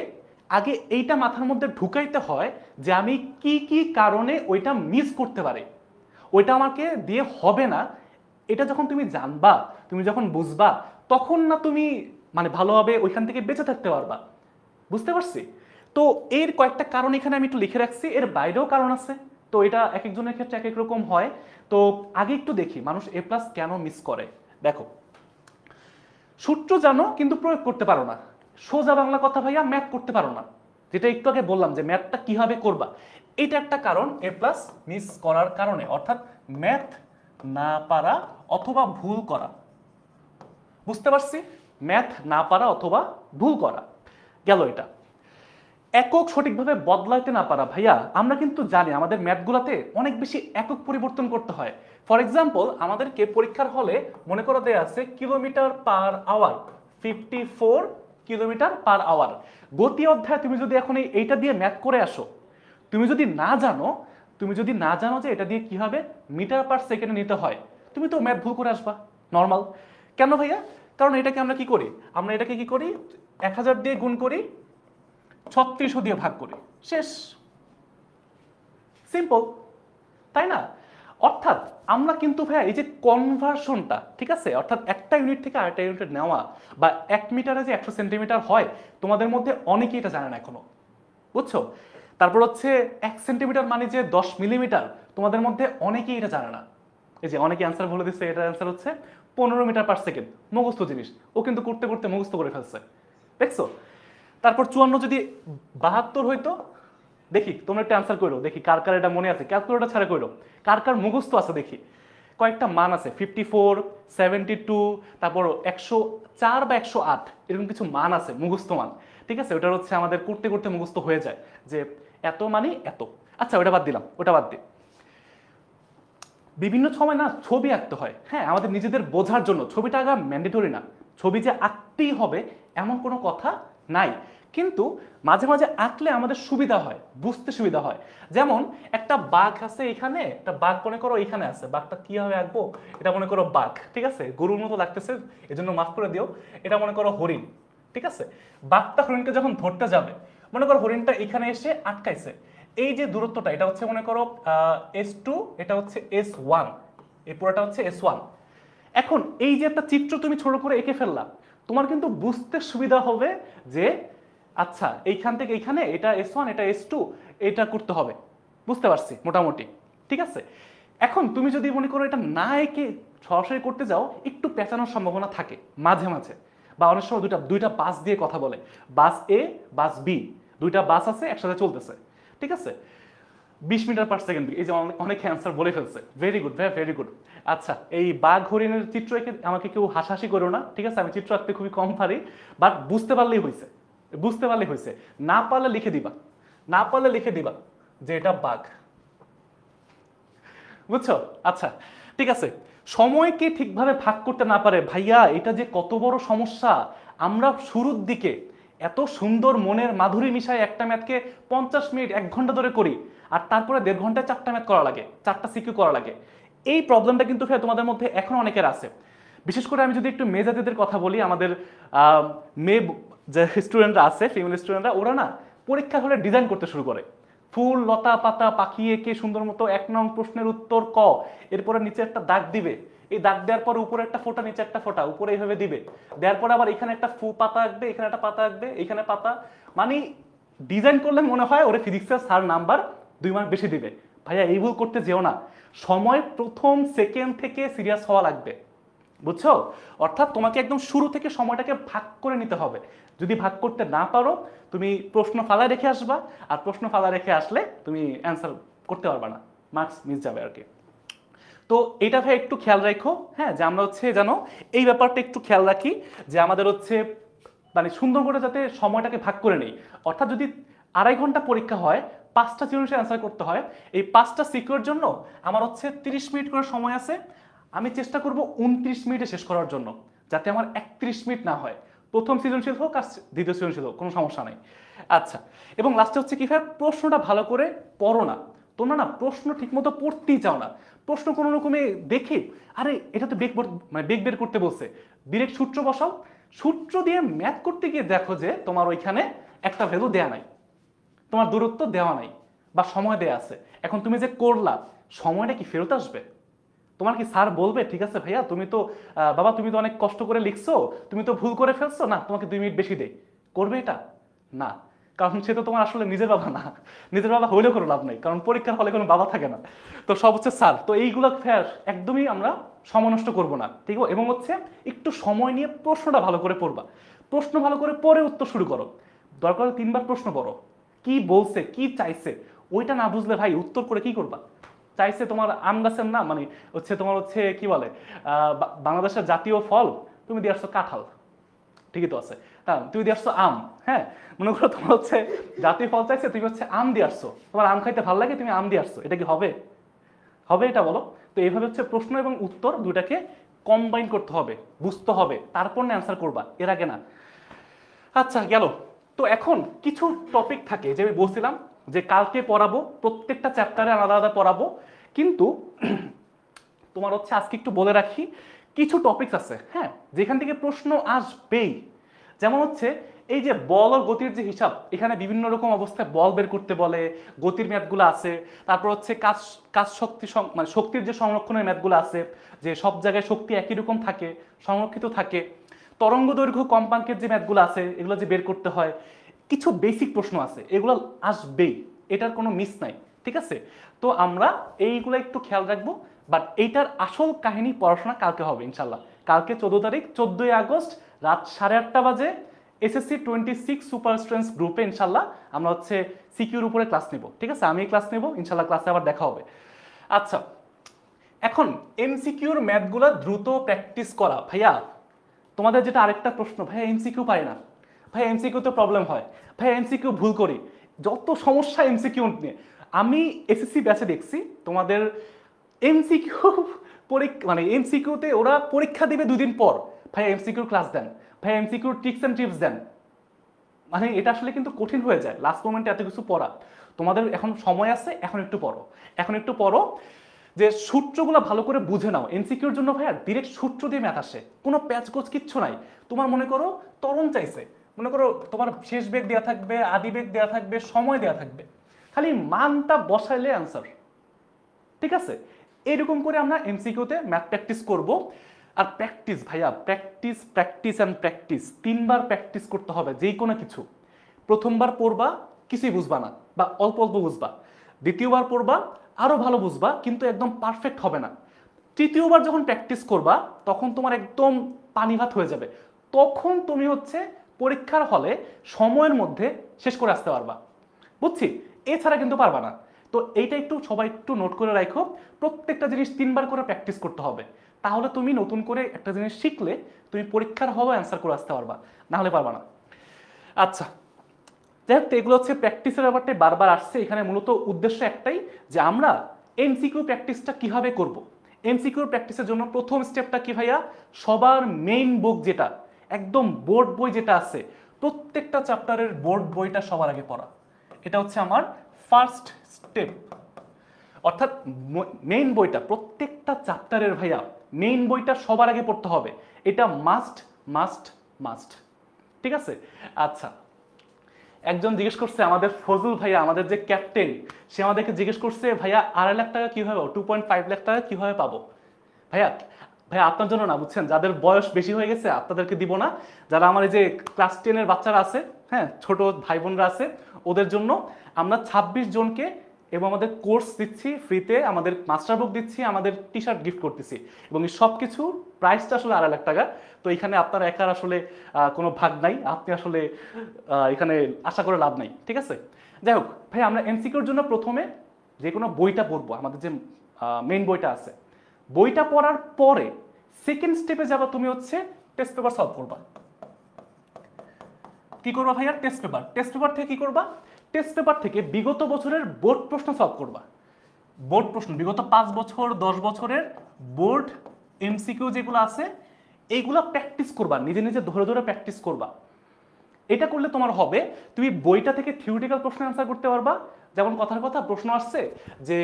আগে এইটা মাথার মধ্যে ঢুকাইতে হয় যে আমি কি কি কারণে ওইটা মিস করতে পারি, ওইটা আমাকে দিয়ে হবে না। এটা যখন তুমি জানবা, তুমি যখন বুঝবা, তখন না তুমি মানে ভালোভাবে ওইখান থেকে বেঁচে থাকতে পারবা। বুঝতে পারছি? তো এর কয়েকটা কারণ এখানে আমি একটু লিখে রাখছি, এর বাইরেও কারণ আছে, তো এটা এক একজনের ক্ষেত্রে এক এক রকম হয়। তো আগে একটু দেখি মানুষ এ প্লাস কেন মিস করে। দেখো, সূত্র জানো কিন্তু প্রয়োগ করতে পারো না, সোজা বাংলা কথা ভাইয়া, ম্যাথ করতে পারো না, যেটা একটু আগে বললাম যে ম্যাথটা কিভাবে করবা, এটা একটা কারণ এ প্লাস মিস করার কারণে, অর্থাৎ ম্যাথ না পারা অথবা ভুল করা। বুঝতে পারছি? ম্যাথ না পারা অথবা ভুল করা গেল এটা। একক সঠিকভাবে বদলাইতে না পারা, ভাইয়া আমরা কিন্তু জানি আমাদের ম্যাথগুলোতে অনেক বেশি একক পরিবর্তন করতে হয়। ফর এক্সাম্পল, আমাদেরকে পরীক্ষার হলে মনে করো দেয়া আছে kilometre per hour, 54 kilometre per hour. গতি অধ্যায় তুমি যদি এখন এইটা দিয়ে ম্যাথ করে আসো, তুমি যদি না জানো, যে এটা দিয়ে কি হবে মিটার পার সেকেন্ডে নিতে হয়, তুমি তো ম্যাথ ভুল করে আসবা নর্মাল। কেন ভাইয়া? কারণ এটাকে আমরা কি করি, আমরা এটাকে কি করি, 1000 দিয়ে গুণ করি, 3600 দিয়ে ভাগ করি, শেষ। সিম্পল, তাই না? অর্থাৎ আমরা কিন্তু ভাইয়া এই যে কনভার্সনটা, ঠিক আছে, অর্থাৎ একটা ইউনিট থেকে আরেকটা ইউনিট নেওয়া, বা 1 মিটারে যে 100 সেন্টিমিটার হয়, তোমাদের মধ্যে অনেকেই এটা জানে না এখনো। বুঝছো? তারপর হচ্ছে 1 সেন্টিমিটার মানে যে 10 মিলিমিটার, তোমাদের মধ্যে অনেকেই এটা জানে না। এই যে অনেকে অ্যান্সার বলে দিচ্ছে, এটার অ্যান্সার হচ্ছে 15 মিটার পার সেকেন্ড, মুখস্থ জিনিস, ও কিন্তু করতে করতে মুখস্থ করে ফেলছে, দেখছো? তারপর 54 যদি 72 হইতো, দেখি তোমরা একটা অ্যান্সার করো, দেখি কার কার এটা মনে আছে, ক্যালকুলেটর ছাড়া করো, কার কার মুখস্থ আছে দেখি। কয়েকটা মান আছে, 54, 72, তারপর 104 বা 108, এরকম কিছু মান আছে মুখস্থ মান, ঠিক আছে? ওটা হচ্ছে আমাদের করতে করতে মুখস্থ হয়ে যায় যে এত মানে এত। আচ্ছা, ওটা বাদ দিলাম, ওটা বাদ দিই। বিভিন্ন সময় না ছবি আঁকতে হয়, হ্যাঁ, আমাদের নিজেদের বোঝার জন্য। ছবিটা আঁকা ম্যান্ডেটরি না, ছবি যে আঁকতেই হবে এমন কোনো কথা নাই, কিন্তু মাঝে মাঝে আঁকলে আমাদের সুবিধা হয়, বুঝতে সুবিধা হয়। যেমন একটা বাঘ আছে এখানে, একটা বাঘ মনে করো এখানে আছে, বাঘটা কিভাবে আঁকবো, এটা মনে করো বাঘ, ঠিক আছে, গরুর মতো লাগতেছে, এজন্য মাফ করে দিও। এটা মনে করো হরিণ, ঠিক আছে। বাঘটা হরিণকে যখন ধরতে যাবে, মনে করো হরিণটা এখানে এসে আটকাইছে, এই যে দূরত্বটা এটা হচ্ছে মনে করো S2, এটা হচ্ছে S1, এই পুরোটা হচ্ছে S1। এখন এই যে একটা চিত্র তুমি ছোট করে এঁকে ফেললা, তোমার কিন্তু বুঝতে সুবিধা হবে যে আচ্ছা এইখান থেকে এইখানে এটা S1, এটা S2, এটা করতে হবে, বুঝতে পারছি মোটামুটি, ঠিক আছে। এখন তুমি যদি মনে করো এটা না এঁকে সরাসরি করতে যাও, একটু পেঁচানোর সম্ভাবনা থাকে মাঝে মাঝে, বা অনেক সময় দুইটা দুইটা বাস দিয়ে কথা বলে, বাস এ বাস বি, দুইটা বাস আছে একসাথে চলতেছে, ঠিক আছে, 20 মিটার/সেকেন্ড, এই যে অনেক অ্যান্সার বলে ফেলছে, ভেরি গুড ভাই, ভেরি গুড। আচ্ছা, এই বাঘ হরিণের চিত্র এঁকে আমাকে কেউ হাসাহাসি করো না, ঠিক আছে, আমি চিত্র আঁকতে খুবই কম পারি, বাট বুঝতে পারলেই হয়েছে, বুঝতে পারলেই হয়েছে। না পারলে লিখে দিবা, না পারলে লিখে দিবা যে এটা বাঘ, বুঝছো? আচ্ছা, ঠিক আছে। সময়কে ঠিকভাবে ভাগ করতে না পারে ভাইয়া, এটা যে কত বড় সমস্যা। আমরা শুরুর দিকে এত সুন্দর মনের মাধুরী মিশায় একটা ম্যাথকে 50 মিনিট 1 ঘন্টা ধরে করি, আর তারপরে 1.5 ঘন্টায় 4টা ম্যাথ করা লাগে, 4টা সিকিউ করা লাগে। এই প্রবলেমটা কিন্তু ভাই তোমাদের মধ্যে এখন অনেকের আছে। বিশেষ করে আমি যদি একটু মেয়ে জাতিদের কথা বলি, আমাদের মেয়ে যে স্টুডেন্টরা আছে, ফিমেল স্টুডেন্টরা, ওরা না পরীক্ষার হলে ডিজাইন করতে শুরু করে, ফুল লতা পাতা পাখি এঁকে সুন্দর মতো 1 নং প্রশ্নের উত্তর ক, এরপরে নিচে একটা দাগ দিবে, এই দাগ দেওয়ার পর উপরে একটা ফোঁটা, নিচে একটা ফোঁটা, উপরে এইভাবে দিবে, দেওয়ার পর আবার এখানে একটা পাতা আঁকবে, এখানে একটা পাতা আঁকবে, এখানে পাতা, মানে ডিজাইন করলে মনে হয় ওরে ফিজিক্সের স্যার নাম্বার 2 মার্ক বেশি দিবে। ভাইয়া এই ভুল করতে যেও না, সময় প্রথম সেকেন্ড থেকে সিরিয়াস হওয়া লাগবে, বুঝছো? অর্থাৎ তোমাকে একদম শুরু থেকে সময়টাকে ভাগ করে নিতে হবে। যদি ভাগ করতে না পারো, তুমি প্রশ্ন ফালা রেখে আসবা, আর প্রশ্ন ফালা রেখে আসলে তুমি অ্যান্সার করতে পারবা না, মার্কস মিস যাবে আর কি। তো এটা ভাই একটু খেয়াল রাখো, হ্যাঁ, যে আমরা হচ্ছে জানো এই ব্যাপারটা একটু খেয়াল রাখি, যে আমাদের হচ্ছে মানে সুন্দর করে যাতে সময়টাকে ভাগ করে নেই। অর্থাৎ যদি 2.5 ঘন্টা পরীক্ষা হয়, 5টা সৃজনশীল অ্যান্সার করতে হয়, এই 5টা সিকিউর জন্য আমার হচ্ছে 30 মিনিট করে সময় আছে, আমি চেষ্টা করব 29 মিনিটে শেষ করার জন্য, যাতে আমার 31 মিনিট না হয়। প্রথম সৃজনশীল হোক আর দ্বিতীয় সৃজনশীল হোক, কোনো সমস্যা নাই। আচ্ছা, এবং লাস্টে হচ্ছে কি ভাই, প্রশ্নটা ভালো করে পড়ো না। তোমরা না প্রশ্ন ঠিকমতো পড়তেই চাও না, প্রশ্ন কোনো রকমে দেখে আরে এটা তো বেগ মানে বেগ বের করতে বলছে, ডিরেক্ট সূত্র বসাও, সূত্র দিয়ে ম্যাথ করতে গিয়ে দেখো যে তোমার ওইখানে একটা ভ্যালু দেয়া নাই, তোমার দূরত্ব দেওয়া নাই, বা সময় দেয়া আছে। এখন তুমি যে করলা, সময়টা কি ফেরত আসবে? তোমার কি স্যার বলবে ঠিক আছে ভাইয়া তুমি তো বাবা তুমি তো অনেক কষ্ট করে লিখছো, তুমি তো ভুল করে ফেলছো, না তোমাকে 2 মিনিট বেশি দেই, করবে এটা? না, কারণ সে তো তোমার আসলে নিজের বাবা না, নিজের বাবা হইলেও কোনো লাভ নাই, কারণ পরীক্ষার হলে কোনো বাবা থাকে না। তো সব হচ্ছে স্যার। তো এইগুলো একদমই আমরা সময় নষ্ট করবো না, ঠিক আছে? এবং হচ্ছে একটু সময় নিয়ে প্রশ্নটা ভালো করে পড়বা, প্রশ্ন ভালো করে পরে উত্তর শুরু করো, দরকার হলে 3বার প্রশ্ন পড়ো, কি বলছে কি চাইছে, ওইটা না বুঝলে ভাই উত্তর করে কি করবা? চাইছে তোমার আম গাছের নাম, মানে হচ্ছে তোমার হচ্ছে কি বলে বাংলাদেশের জাতীয় ফল, তুমি দিয়ে আসছো কাঁঠাল, ঠিকই তো আছে, হ্যাঁ, তুমি দিয়ে আসছো আম, হ্যাঁ, মনে করো তোমার হচ্ছে জাতীয় ফল চাইছে, তুমি হচ্ছে আম দিয়ে আসছো, তোমার আম খাইতে ভালো লাগে, তুমি আম দিয়ে আসছো, এটা কি হবে? হবে এটা বলো? তো এইভাবে হচ্ছে প্রশ্ন এবং উত্তর দুটাকে কম্বাইন করতে হবে, বুঝতে হবে, তারপর না অ্যান্সার করবা, এর আগে না। আচ্ছা গেল। তো এখন কিছু টপিক থাকে যে আমি বলছিলাম যে কালকে পড়াবো, প্রত্যেকটা চ্যাপ্টারে আলাদা আলাদা পড়াবো, কিন্তু তোমার হচ্ছে আজকে একটু বলে রাখি, কিছু টপিকস আছে, হ্যাঁ, যেখান থেকে প্রশ্ন আসবেই। যেমন হচ্ছে এই যে বল আর গতির যে হিসাব, এখানে বিভিন্ন রকম অবস্থায় বল বের করতে বলে, গতির ম্যাথগুলো আছে, তারপর হচ্ছে কাজ কাজ শক্তি মানে শক্তির যে সংরক্ষণের ম্যাথগুলো আছে, যে সব জায়গায় শক্তি একই রকম থাকে, সংরক্ষিত থাকে, তরঙ্গ দৈর্ঘ্য কম্পাঙ্কের যে ম্যাথগুলো আছে এগুলো যে বের করতে হয়, কিছু বেসিক প্রশ্ন আছে, এগুলো আসবেই, এটার কোনো মিস নাই, ঠিক আছে? তো আমরা এইগুলো একটু খেয়াল রাখবো। বাট এইটার আসল কাহিনী পড়াশোনা কালকে হবে ইনশাল্লাহ। কালকে 14 তারিখ, 14ই আগস্ট, রাত 8:30 বাজে SSC 26 সুপার স্ট্রেন্থ গ্রুপে ইনশাল্লাহ আমরা হচ্ছে সিকিউর উপরে ক্লাস নেব, ঠিক আছে? আমি ক্লাস নেব ইনশাল্লাহ, ক্লাসে আবার দেখা হবে। আচ্ছা, এখন MCQর ম্যাথগুলো দ্রুত প্র্যাকটিস করা। ভাইয়া তোমাদের যেটা আরেকটা প্রশ্ন, ভাইয়া MCQ পাই না, ভাইয়া MCQ তো প্রবলেম হয়, ভাইয়া MCQ ভুল করি, যত সমস্যা MCQ নিয়ে। আমি SSC ব্যাচে দেখছি তোমাদের MCQ পরীক্ষা মানে MCQতে ওরা পরীক্ষা দিবে 2 দিন পর, ভাইয়া MCQ ক্লাস দেন, ভাইয়া MCQ ট্রিক্স এন্ড টিপস দেন। মানে এটা আসলে কিন্তু কঠিন হয়ে যায় লাস্ট মোমেন্টে এত কিছু পড়া। তোমাদের এখন সময় আছে, এখন একটু পড়ো, এখন একটু পড়ো, যে সূত্রগুলো ভালো করে বুঝে নাও। এমসিকিউর জন্য ভাইয়া ডিরেক্ট সূত্র দিয়ে ম্যাথ আসে, কোনো প্যাচ গোছ কিচ্ছু নাই। তোমার মনে করো ত্বরণ চাইছে, মনে করো তোমার শেষ বেগ দেওয়া থাকবে, আদি বেগ দেওয়া থাকবে, সময় দেওয়া থাকবে, খালি মানটা বসাইলে অ্যান্সার। ঠিক আছে, এরকম করে আমরা এমসিকিউতে ম্যাথ প্র্যাকটিস করব। আর প্র্যাকটিস ভাইয়া, প্র্যাকটিস প্র্যাকটিস অ্যান্ড প্র্যাকটিস, 3বার প্র্যাকটিস করতে হবে যে কোনো কিছু। প্রথমবার পড়বা কিছুই বুঝবা না বা অল্প অল্প বুঝবা, দ্বিতীয়বার পড়বা আরো ভালো বুঝবা কিন্তু একদম পারফেক্ট হবে না, তৃতীয়বার যখন প্র্যাকটিস করবা তখন তোমার একদম পানি ভাত হয়ে যাবে। তখন তুমি হচ্ছে পরীক্ষার হলে সময়ের মধ্যে শেষ করে আসতে পারবা, বুঝছি? এছাড়া কিন্তু পারবা না। তো এইটা একটু সবাই একটু নোট করে রাখো, প্রত্যেকটা জিনিস 3বার করে প্র্যাকটিস করতে হবে। তাহলে তুমি নতুন করে একটা জিনিস শিখলে তুমি পরীক্ষার হলে অ্যান্সার করে আসতে পারবা, না হলে পারবা না। আচ্ছা, যাই হোক, এগুলো হচ্ছে প্র্যাকটিসের ব্যাপারটাই বারবার আসছে এখানে। মূলত উদ্দেশ্য একটাই যে আমরা এমসিকিউ প্র্যাকটিসটা কিভাবে করব। এমসিকিউ প্র্যাকটিসের জন্য প্রথম স্টেপটা কি ভাইয়া, সবার মেইন বুক যেটা একদম বোর্ড বই যেটা আছে, প্রত্যেকটা চ্যাপ্টারের বোর্ড বইটা সবার আগে পড়া। এটা হচ্ছে আমার ফার্স্ট স্টেপ। অর্থাৎ মেইন বইটা প্রত্যেকটা চ্যাপ্টারের ভাইয়া মেইন বইটা সবার আগে পড়তে হবে, এটা মাস্ট মাস্ট মাস্ট। ঠিক আছে? আচ্ছা, একজন জিজ্ঞেস করছে, আমাদের ফজল ভাইয়া, আমাদের যে ক্যাপ্টেন, সে আমাদেরকে জিজ্ঞেস করছে ভাইয়া 2.5 লাখ টাকা কিভাবে পাবো, 2.5 লাখ টাকা কিভাবে পাবো? ভাইয়া ভাইয়া আপনার জন্য না, বুঝছেন, যাদের বয়স বেশি হয়ে গেছে আপনাদেরকে দিব না, যারা আমার এই যে ক্লাস 10-এর বাচ্চারা আছে, হ্যাঁ, ছোট ভাই বোনরা আছে, ওদের জন্য আমরা 26 জনকে এবং আমাদের কোর্স দিচ্ছি ফ্রিতে, আমাদের মাস্টার বুক দিচ্ছি, আমাদের টি শার্ট গিফট করতেছি, এবং এই সব কিছুর প্রাইসটা আসলে 2.5 লাখ টাকা। তো এখানে আপনার একার আসলে কোনো ভাগ নাই, আপনি আসলে এখানে আশা করে লাভ নাই। ঠিক আছে, যাই হোক ভাই, আমরা এমসিকিউর জন্য প্রথমে যে কোনো বইটা পড়বো, আমাদের যে মেইন বইটা আছে, বইটা পড়ার পরে সেকেন্ড স্টেপে যাবা, তুমি হচ্ছে টেস্ট পেপার সলভ করবা। কি করবা ভাইয়া? Test paper. টেস্ট পেপার থেকে কি করবা? টেস্ট পেপার থেকে বিগত বছরের বোর্ড প্রশ্ন সলভ করবা। বোর্ড প্রশ্ন বিগত 5 বছর 10 বছরের বোর্ড এমসিকিউ যেগুলো আছে এইগুলা প্র্যাকটিস করবা, নিজে নিজে ধরে ধরে প্র্যাকটিস করবা। এটা করলে তোমার হবে, তুমি বইটা থেকে থিওরিটিক্যাল প্রশ্ন অ্যান্সার করতে পারবা। যেমন কথার কথা প্রশ্ন আসছে যে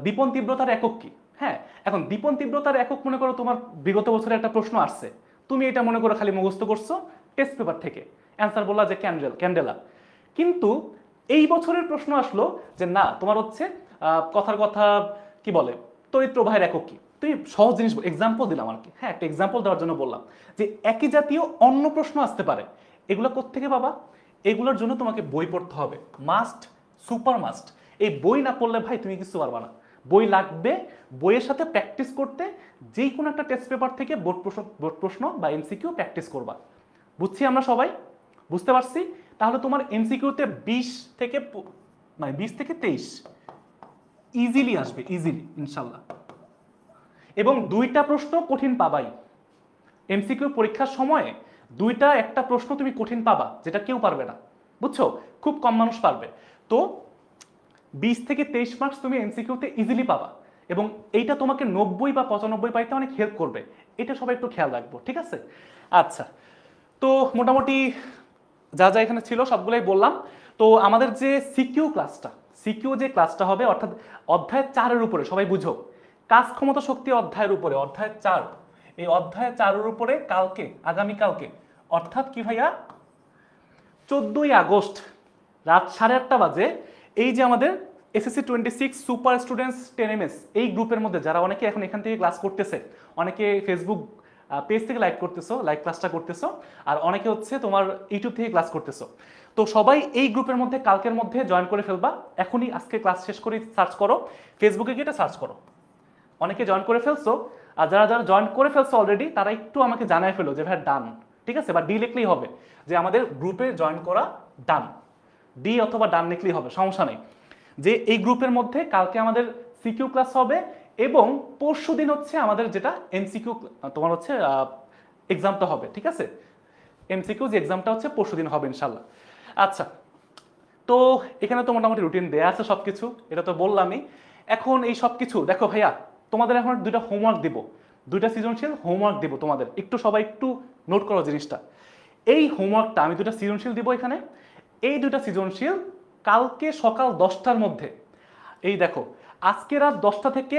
দীপন তীব্রতার একক কি? হ্যাঁ, এখন দীপন তীব্রতার একক মনে করো তোমার বিগত বছরে একটা প্রশ্ন আসছে, তুমি এটা মনে করো খালি মুখস্থ করছো টেস্ট পেপার থেকে, অ্যান্সার বললা যে ক্যান্ডেলা। কিন্তু এই বছরের প্রশ্ন আসলো যে না, তোমার হচ্ছে কথার কথা কি বলে, তড়িৎ প্রবাহের একক কি? তুই সহজ জিনিস এক্সাম্পল দিলাম আর কি, হ্যাঁ, একটা এক্সাম্পল দেওয়ার জন্য বললাম যে একই জাতীয় অন্য প্রশ্ন আসতে পারে, এগুলো কোত্থেকে পাবা? এগুলোর জন্য তোমাকে বই পড়তে হবে, মাস্ট, সুপার মাস্ট। এই বই না পড়লে ভাই তুমি কিছু পারবা না, বই লাগবে। বইয়ের সাথে প্র্যাকটিস করতে যেই কোনো একটা টেস্ট পেপার থেকে বোর্ড প্রশ্ন বা এমসিকিউ প্র্যাকটিস করবা। বুঝছি আমরা সবাই? বুঝতে পারছি? তাহলে তোমার এমসিকিউতে 20 থেকে 23 ইজিলি আসবে, ইজিলি ইনশাল্লাহ। এবং 2টা প্রশ্ন কঠিন পাবাই। এমসিকিউ পরীক্ষার সময়ে 2টা একটা প্রশ্ন তুমি কঠিন পাবা, যেটা কেউ পারবে না, বুঝছো? খুব কম মানুষ পারবে। তো 20 থেকে 23 মার্কস তুমি এমসিকিউতে ইজিলি পাবা, এবং এইটা তোমাকে 90 বা 95 পাইতে অনেক হেল্প করবে। এটা সবাই একটু খেয়াল রাখবো, ঠিক আছে? আচ্ছা, তো মোটামুটি যা যা এখানে ছিল সবগুলোই বললাম। তো আমাদের যে সিকিউ যে ক্লাসটা হবে, অর্থাৎ অধ্যায় 4-এর উপরে, সবাই বুঝো, কাজ ক্ষমতা শক্তি অধ্যায়ের উপরে, অধ্যায় 4, এই অধ্যায় 4-এর উপরে কালকে, আগামীকালকে, অর্থাৎ কি ভাইয়া 14ই আগস্ট রাত 8:30 বাজে, এই যে আমাদের এসএসসি 26 সুপার স্টুডেন্টস 10MS এই গ্রুপের মধ্যে যারা অনেকে এখন এখান থেকে ক্লাস করতেছে, অনেকে ফেসবুক পেজ থেকে লাইভ করতেছো, লাইভ ক্লাসটা করতেছো, আর অনেকে হচ্ছে তোমার ইউটিউব থেকে ক্লাস করতেছো, তো সবাই এই গ্রুপের মধ্যে কালকের মধ্যে জয়েন করে ফেলবা। এখনই আজকে ক্লাস শেষ করে সার্চ করো, ফেসবুকে গিয়ে সার্চ করো। অনেকে জয়েন করে ফেলছো, আর যারা যারা জয়েন করে ফেলছো অলরেডি তারা একটু আমাকে জানায় ফেলো যে ভাই ডান, ঠিক আছে, বা ডি লিখলেই হবে, যে আমাদের গ্রুপে জয়েন করা ডান, ডি অথবা ডান লিখলেই হবে, সমস্যা নেই। যে এই গ্রুপের মধ্যে কালকে আমাদের সিকিউ ক্লাস হবে, এবং পরশু দিন হচ্ছে আমাদের যেটা এমসিকিউ তোমার হচ্ছে এক্সামটা হবে, ঠিক আছে? এমসিকিউ যে এক্সামটা হচ্ছে পরশু দিন হবে ইনশাল্লাহ। আচ্ছা, তো এখানে তো মোটামুটি রুটিন দেয়া আছে সবকিছু, এটা তো বললামই। এখন এই সবকিছু দেখো ভাইয়া, তোমাদের এখন 2টা হোমওয়ার্ক দিব, 2টা সৃজনশীল হোমওয়ার্ক দিব তোমাদের, একটু সবাই একটু নোট করো জিনিসটা। এই হোমওয়ার্কটা আমি দুটা সৃজনশীল দিব এখানে, এই দুটা সৃজনশীল কালকে সকাল 10টার মধ্যে, এই দেখো আজকে রাত 10টা থেকে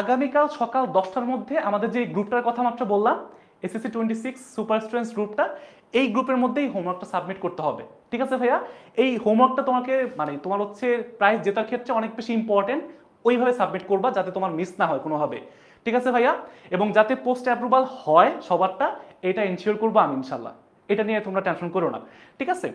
আগামীকাল সকাল 10টার মধ্যে আমাদের যে গ্রুপটার কথা মাত্র বললাম, এসএসসি 26 সুপার স্টুডেন্টস গ্রুপটা, এই গ্রুপের মধ্যেই হোমওয়ার্কটা সাবমিট করতে হবে। ঠিক আছে ভাইয়া? এই হোমওয়ার্কটা তোমাকে মানে তোমার হচ্ছে প্রাইজ জেতার ক্ষেত্রে অনেক বেশি ইম্পর্টেন্ট, ওইভাবে সাবমিট করবা যাতে তোমার মিস না হয় কোনোভাবে। ঠিক আছে ভাইয়া? এবং যাতে পোস্ট অ্যাপ্রুভাল হয় সবারটা, এটা এনশিওর করবো আমি ইনশাল্লাহ। এটা নিয়ে তোমরা টেনশন করো না। ঠিক আছে?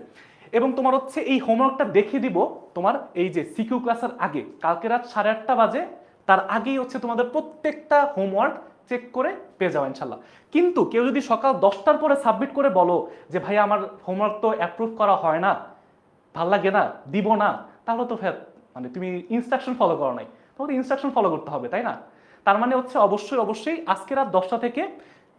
এবং তোমার হচ্ছে এই হোমওয়ার্কটা দেখিয়ে দিব তোমার এই যে সিকিউ ক্লাসের আগে, কালকে রাত 8:30 বাজে, তার আগেই হচ্ছে তোমাদের প্রত্যেকটা হোমওয়ার্ক চেক করে পেয়ে যাওয়া ইনশাল্লাহ। কিন্তু কেউ যদি সকাল 10টার পরে সাবমিট করে বলো যে ভাই আমার হোমওয়ার্ক তো অ্যাপ্রুভ করা হয় না, ভাল লাগে না, দিব না, তাহলে তো মানে তুমি ইনস্ট্রাকশন ফলো করো নাই, তোমাকে ইনস্ট্রাকশন ফলো করতে হবে, তাই না? তার মানে হচ্ছে অবশ্যই অবশ্যই আজকে রাত 10টা থেকে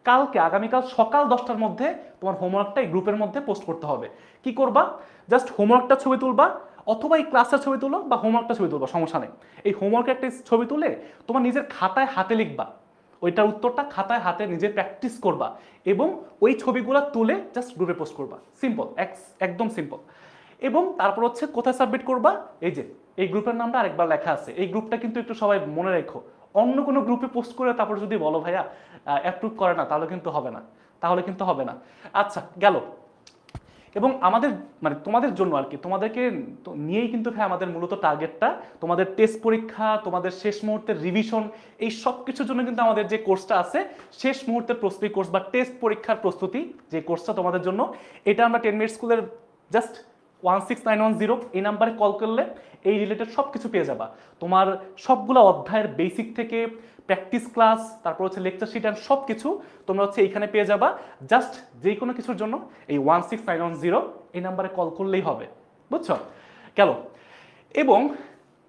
কালকে আগামীকাল সকাল 10টার মধ্যে তোমার হোমওয়ার্কটা এই গ্রুপের মধ্যে পোস্ট করতে হবে। কি করবা? জাস্ট হোমওয়ার্কটা ছবি তুলবা, অথবা এই ক্লাসের ছবি তুলো বা হোমওয়ার্কটা ছবি তুলবা, সমস্যা নেই। এই হোমওয়ার্কের একটা ছবি তুলে তোমার নিজের খাতায় হাতে লিখবা, ওইটার উত্তরটা খাতায় হাতে নিজে প্র্যাকটিস করবা, এবং ওই ছবিগুলো তুলে জাস্ট গ্রুপে পোস্ট করবা। সিম্পল, একদম সিম্পল। এবং তারপর হচ্ছে কোথায় সাবমিট করবা, এই যে এই গ্রুপের নামটা আরেকবার লেখা আছে, এই গ্রুপটা কিন্তু একটু সবাই মনে রেখো। অন্য কোনো গ্রুপে পোস্ট করে তারপর যদি বলো ভাইয়া অ্যাপ্রুভ করে না, তাহলে কিন্তু হবে না, তাহলে কিন্তু হবে না। আচ্ছা গেল। এবং আমাদের মানে তোমাদের জন্য আর কি, তোমাদেরকে নিয়েই কিন্তু ভাই আমাদের মূলত টার্গেটটা, তোমাদের টেস্ট পরীক্ষা, তোমাদের শেষ মুহূর্তের রিভিশন, এই সব কিছুর জন্য কিন্তু আমাদের যে কোর্সটা আছে, শেষ মুহূর্তের প্রস্তুতি কোর্স বা টেস্ট পরীক্ষার প্রস্তুতি যে কোর্সটা তোমাদের জন্য, এটা আমরা 10 মিনিট স্কুলের জাস্ট 16910 এই নাম্বারে কল করলে এই রিলেটেড সব কিছু পেয়ে যাবা। তোমার সবগুলো অধ্যায়ের বেসিক থেকে প্র্যাকটিস ক্লাস, তারপর হচ্ছে লেকচার শিট অ্যান্ড সব কিছু তোমরা হচ্ছে এইখানে পেয়ে যাবা। জাস্ট যে কোনো কিছুর জন্য এই 16910 এই নাম্বারে কল করলেই হবে, বুঝছো? গেল। এবং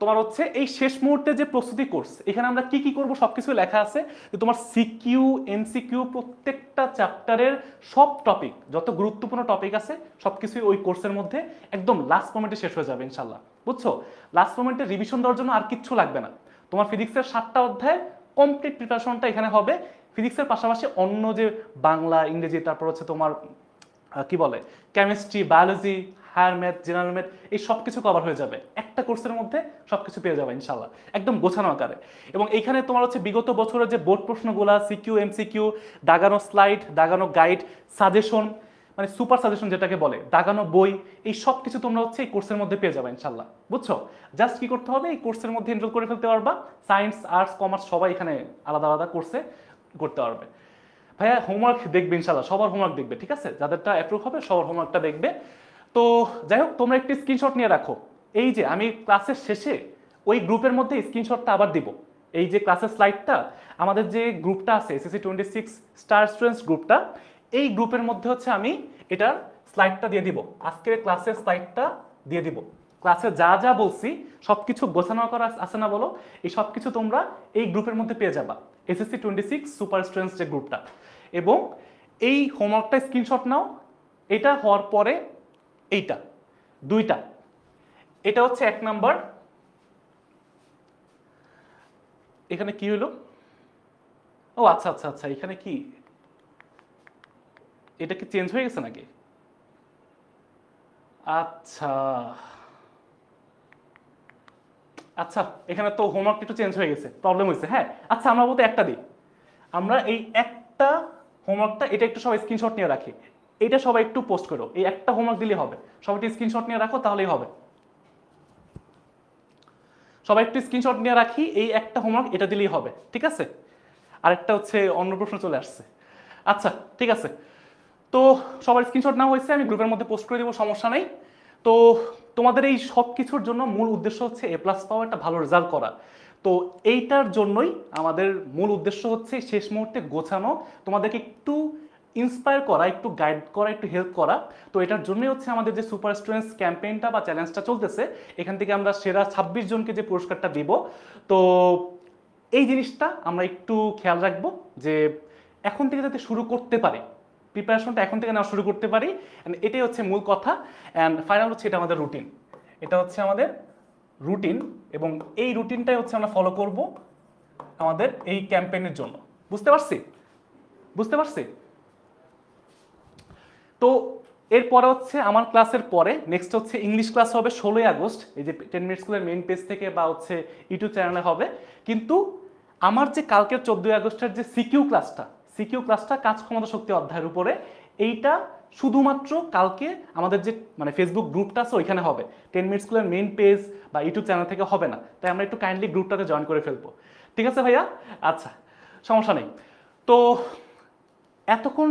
তোমার হচ্ছে এই শেষ মুহূর্তে যে প্রস্তুতি কোর্স, এখানে আমরা কি কি করবো সবকিছু লেখা আছে, যে তোমার সিকিউ এমসিকিউ প্রত্যেকটা চ্যাপ্টারের সব টপিক, যত গুরুত্বপূর্ণ টপিক আছে সবকিছুই ওই কোর্সের মধ্যে একদম লাস্ট মোমেন্টে শেষ হয়ে যাবে ইনশাল্লাহ, বুঝছো? লাস্ট মোমেন্টে রিভিশন দেওয়ার জন্য আর কিচ্ছু লাগবে না। তোমার ফিজিক্সের 7টা অধ্যায় কমপ্লিট প্রিপারেশনটা এখানে হবে। ফিজিক্সের পাশাপাশি অন্য যে বাংলা, ইংরেজি, তারপর হচ্ছে তোমার কি বলে chemistry, biology, higher math, general math, এই সব কিছু কভার হয়ে যাবে একটা কোর্সের মধ্যে, সব কিছু পেয়ে যাবে ইনশাল্লাহ একদম গোছানো আকারে। এবং এইখানে তোমার হচ্ছে বিগত বছরের যে বোর্ড প্রশ্নগুলা, সিকিউ এমসিকিউ, দাগানো স্লাইড, দাগানো গাইড, সাজেশন, মানে সুপার সাজেশন যেটাকে বলে, দাগানো বই, এই সব কিছু তোমরা হচ্ছে এই কোর্সের মধ্যে পেয়ে যাবে ইনশাল্লাহ, বুঝছো? জাস্ট কি করতে হবে, এই কোর্সের মধ্যে এনরোল করে ফেলতে পারবা। সায়েন্স, আর্টস, কমার্স সবাই এখানে আলাদা আলাদা কোর্সে করতে পারবে। ভাইয়া হোমওয়ার্ক দেখবে ইনশাল্লাহ, সবার হোমওয়ার্ক দেখবে, ঠিক আছে? যাদেরটা অ্যাপ্রুভ হবে সবার হোমওয়ার্কটা দেখবে। তো যাই হোক, তোমরা একটি স্ক্রিনশট নিয়ে রাখো। এই যে আমি ক্লাসের শেষে ওই গ্রুপের মধ্যে স্ক্রিনশটটা আবার দিব। এই যে ক্লাসের স্লাইডটা, আমাদের যে গ্রুপটা আছে এসএসসি 26 স্টার স্টুডেন্টস গ্রুপটা, এই গ্রুপের মধ্যে হচ্ছে আমি এটার স্লাইডটা দিয়ে দিব, আজকের ক্লাসের স্লাইডটা দিয়ে দিব। ক্লাসে যা যা বলছি সবকিছু গোছানো করা আছে না বলো, এই সব কিছু তোমরা এই গ্রুপের মধ্যে পেয়ে যাবা, এসএসসি 26 সুপার স্টুডেন্টস যে গ্রুপটা। এবং এই হোমওয়ার্কটা স্ক্রিনশট নাও। এটা হওয়ার পরে এইটা দুইটা, এটা হচ্ছে 1 নাম্বার। এখানে কি হলো? ও আচ্ছা আচ্ছা আচ্ছা, এখানে কি এটা কি চেঞ্জ হয়ে গেছে নাকি? আচ্ছা আচ্ছা, এখানে তো হোমওয়ার্ক একটু চেঞ্জ হয়ে গেছে, প্রবলেম হয়েছে। হ্যাঁ আচ্ছা, আমরা বলতে একটা দিই, আমরা এই একটা হোমওয়ার্কটা, এটা একটু সবাই স্ক্রিনশট নিয়ে রাখি, এটা সবাই একটু পোস্ট করো। এই একটা হোমওয়ার্ক দিলেই হবে, সবাই একটু স্ক্রিনশট নিয়ে রাখো, তাহলেই হবে। সবাই একটু স্ক্রিনশট নিয়ে রাখি, এই একটা হোমওয়ার্ক এটা দিলেই হবে, ঠিক আছে? আরেকটা হচ্ছে অন্য প্রশ্ন চলে আসছে। আচ্ছা ঠিক আছে, তো সবার স্ক্রিনশট নেওয়া হয়েছে, আমি গ্রুপের মধ্যে পোস্ট করে দেবো, সমস্যা নেই। তো তোমাদের এই সব কিছুর জন্য মূল উদ্দেশ্য হচ্ছে এ প্লাস পাওয়া, একটা ভালো রেজাল্ট করা। তো এইটার জন্যই আমাদের মূল উদ্দেশ্য হচ্ছে শেষ মুহূর্তে গোছানো, তোমাদেরকে একটু ইন্সপায়ার করা, একটু গাইড করা, একটু হেল্প করা। তো এটার জন্যই হচ্ছে আমাদের যে সুপার স্টুডেন্টস ক্যাম্পেইনটা বা চ্যালেঞ্জটা চলতেছে, এখান থেকে আমরা সেরা 26 জনকে যে পুরস্কারটা দিব। তো এই জিনিসটা আমরা একটু খেয়াল রাখবো যে এখন থেকে যাতে শুরু করতে পারে, প্রিপারেশনটা এখন থেকে নেওয়া শুরু করতে পারি। এটাই হচ্ছে মূল কথা। অ্যান্ড ফাইনাল হচ্ছে এটা আমাদের রুটিন, এটা হচ্ছে আমাদের রুটিন। এবং এই রুটিনটাই হচ্ছে আমরা ফলো করব আমাদের এই ক্যাম্পেইনের জন্য। বুঝতে পারছি? বুঝতে পারছি? তো এরপরে হচ্ছে আমার ক্লাসের পরে নেক্সট হচ্ছে ইংলিশ ক্লাস হবে 16 আগস্ট, এই যে 10 মিনিট স্কুলের মেইন পেজ থেকে বা হচ্ছে ইউটিউব চ্যানেলে হবে। কিন্তু আমার যে কালকের 14 আগস্টের যে সিকিউ ক্লাসটা কাজ ক্ষমতা শক্তি অধ্যায়ের উপরে, এইটা শুধুমাত্র কালকে আমাদের যে মানে ফেসবুক গ্রুপটা আছে ওইখানে হবে, 10 মিনিট স্কুলের মেইন পেজ বা ইউটিউব চ্যানেল থেকে হবে না। তাই আমরা একটু কাইন্ডলি গ্রুপটাতে জয়েন করে ফেলবো, ঠিক আছে ভাইয়া? আচ্ছা, সমস্যা নেই। তো এতক্ষণ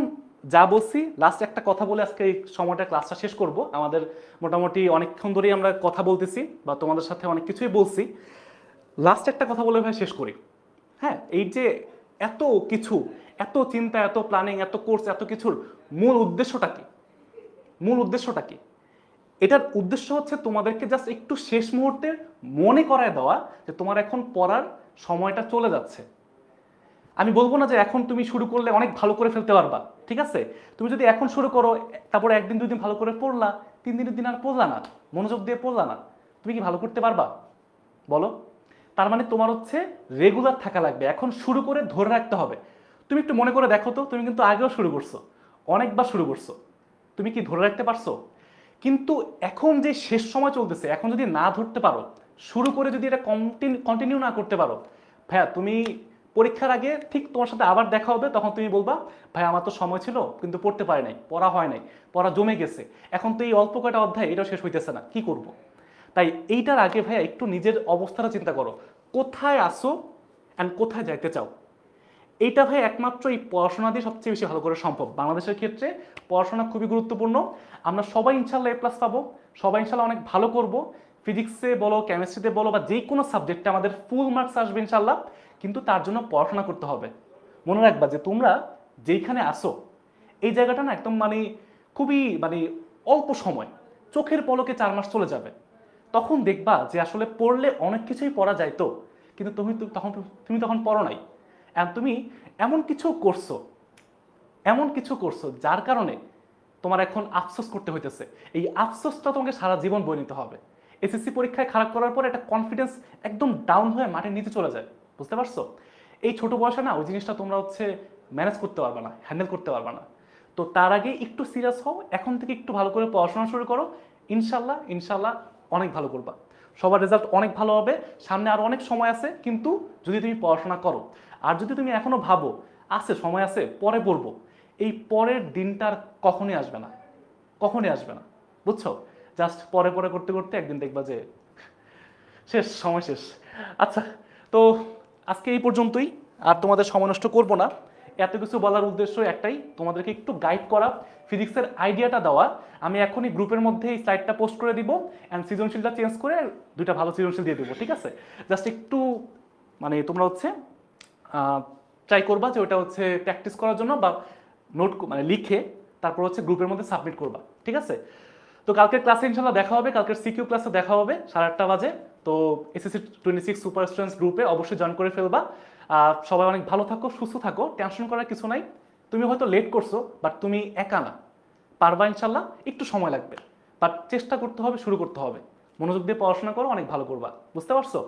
যা বলছি, লাস্ট একটা কথা বলে আজকে এই সময়টা ক্লাসটা শেষ করব। আমাদের মোটামুটি অনেকক্ষণ ধরেই আমরা কথা বলতেছি বা তোমাদের সাথে অনেক কিছুই বলছি। লাস্ট একটা কথা বলে ভাই শেষ করি। হ্যাঁ, এই যে এত কিছু, এত চিন্তা, এত প্ল্যানিং, এত কোর্স, এত কিছুর মূল উদ্দেশ্যটা কি? মূল উদ্দেশ্যটা কি? এটার উদ্দেশ্য হচ্ছে তোমাদেরকে জাস্ট একটু শেষ মুহূর্তে মনে করায় দেওয়া যে তোমার এখন পড়ার সময়টা চলে যাচ্ছে। আমি বলবো না যে এখন তুমি শুরু করলে অনেক ভালো করে ফেলতে পারবা, ঠিক আছে? তুমি যদি এখন শুরু করো, তারপরে একদিন দুই দিন ভালো করে পড়লা, 3 দিনের দিন আর পড়লা না, মনোযোগ দিয়ে পড়লা না, তুমি কি ভালো করতে পারবা বলো? তার মানে তোমার হচ্ছে রেগুলার থাকা লাগবে, এখন শুরু করে ধরে রাখতে হবে। তুমি একটু মনে করে দেখো তো, তুমি কিন্তু আগেও শুরু করছো, অনেকবার শুরু করছো, তুমি কি ধরে রাখতে পারছো? কিন্তু এখন যে শেষ সময় চলতেছে, এখন যদি না ধরতে পারো, শুরু করে যদি এটা কন্টিনিউ না করতে পারো, ভাইয়া তুমি পরীক্ষার আগে ঠিক তোমার সাথে আবার দেখা হবে, তখন তুমি বলবা ভাই আমার তো সময় ছিল কিন্তু পড়তে পারি নাই, পড়া হয় নাই, পড়া জমে গেছে, এখন তো এই অল্প কয়টা অধ্যায় এটাও শেষ হইতেছে না, কি করব? তাই এইটার আগে ভাইয়া একটু নিজের অবস্থাটা চিন্তা করো, কোথায় আসো অ্যান্ড কোথায় যাইতে চাও। এইটা ভাই একমাত্র এই পড়াশোনা দিয়ে সবচেয়ে বেশি ভালো করে সম্ভব। বাংলাদেশের ক্ষেত্রে পড়াশোনা খুবই গুরুত্বপূর্ণ। আমরা সবাই ইনশাল্লাহ A+ পাবো, সবাই ইনশাল্লাহ অনেক ভালো করব। ফিজিক্সে বলো, কেমিস্ট্রিতে বলো, বা যে কোনো সাবজেক্টে আমাদের ফুল মার্কস আসবে ইনশাল্লাহ। কিন্তু তার জন্য পড়াশোনা করতে হবে। মনে রাখবা যে তোমরা যেইখানে আসো, এই জায়গাটা না একদম মানে খুবই মানে অল্প সময়, চোখের পলকে 4 মাস চলে যাবে। তখন দেখবা যে আসলে পড়লে অনেক কিছুই পড়া যায় তো, কিন্তু তুমি তখন পড়ো নাই। তুমি এমন কিছু করছো, যার কারণে তোমার এখন আফসোস করতে হইতেছে। এই আফসোসটা তোমাকে সারা জীবন বয়ে নিতে হবে। এসএসসি পরীক্ষায় খারাপ করার পর একটা কনফিডেন্স একদম ডাউন হয়ে মাটির নিচে চলে যায়, বুঝতে পারছো? এই ছোট বয়সে না ওই জিনিসটা তোমরা হচ্ছে ম্যানেজ করতে পারবে না, হ্যান্ডেল করতে পারবে না। তো তার আগে একটু সিরিয়াস হও, এখন থেকে একটু ভালো করে পড়াশোনা শুরু করো। ইনশাল্লাহ ইনশাল্লাহ অনেক ভালো করবা, সবার রেজাল্ট অনেক ভালো হবে। সামনে আরো অনেক সময় আছে, কিন্তু যদি তুমি পড়াশোনা করো। আর যদি তুমি এখনো ভাবো আছে সময় আছে পরে পড়বো, এই পরের দিনটা আর কখনই আসবে না, কখনই আসবে না, বুঝছো? জাস্ট পরে পরে করতে করতে একদিন দেখবা যে শেষ, সময় শেষ। আচ্ছা, তো আজকে এই পর্যন্তই, আর তোমাদের সময় নষ্ট করবো না। এত কিছু বলার উদ্দেশ্য একটাই, তোমাদেরকে একটু গাইড করা, ফিজিক্সের আইডিয়াটা দেওয়া। আমি এখনই গ্রুপের মধ্যে এই স্লাইডটা পোস্ট করে দিব, অ্যান্ড সৃজনশীলটা চেঞ্জ করে 2টা ভালো সৃজনশীল দিয়ে দেবো, ঠিক আছে? জাস্ট একটু মানে তোমরা হচ্ছে ট্রাই করবা যে ওটা হচ্ছে প্র্যাকটিস করার জন্য, বা নোট মানে লিখে তারপর হচ্ছে গ্রুপের মধ্যে সাবমিট করবা, ঠিক আছে? তো কালকের ক্লাসে ইনশাল্লাহ দেখা হবে, কালকের সিকিউ ক্লাসে দেখা হবে 8:30 বাজে। তো এসএসসি 26 সুপার স্টুডেন্টস গ্রুপে অবশ্যই জয়েন করে ফেলবা। সবাই অনেক ভালো থাকো, সুস্থ থাকো, টেনশন করার কিছু নাই। তুমি হয়তো লেট করছো, বাট তুমি একা না, পারবা ইনশাল্লাহ। একটু সময় লাগবে, বাট চেষ্টা করতে হবে, শুরু করতে হবে। মনোযোগ দিয়ে পড়াশোনা করো, অনেক ভালো করবা, বুঝতে পারছো?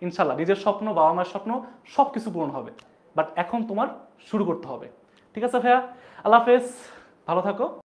ইনশাল্লাহ নিজের স্বপ্ন, বাবা মায়ের স্বপ্ন সব কিছু পূরণ হবে, বাট এখন তোমার শুরু করতে হবে, ঠিক আছে ভাইয়া? আল্লাহ হাফেজ, ভালো থাকো।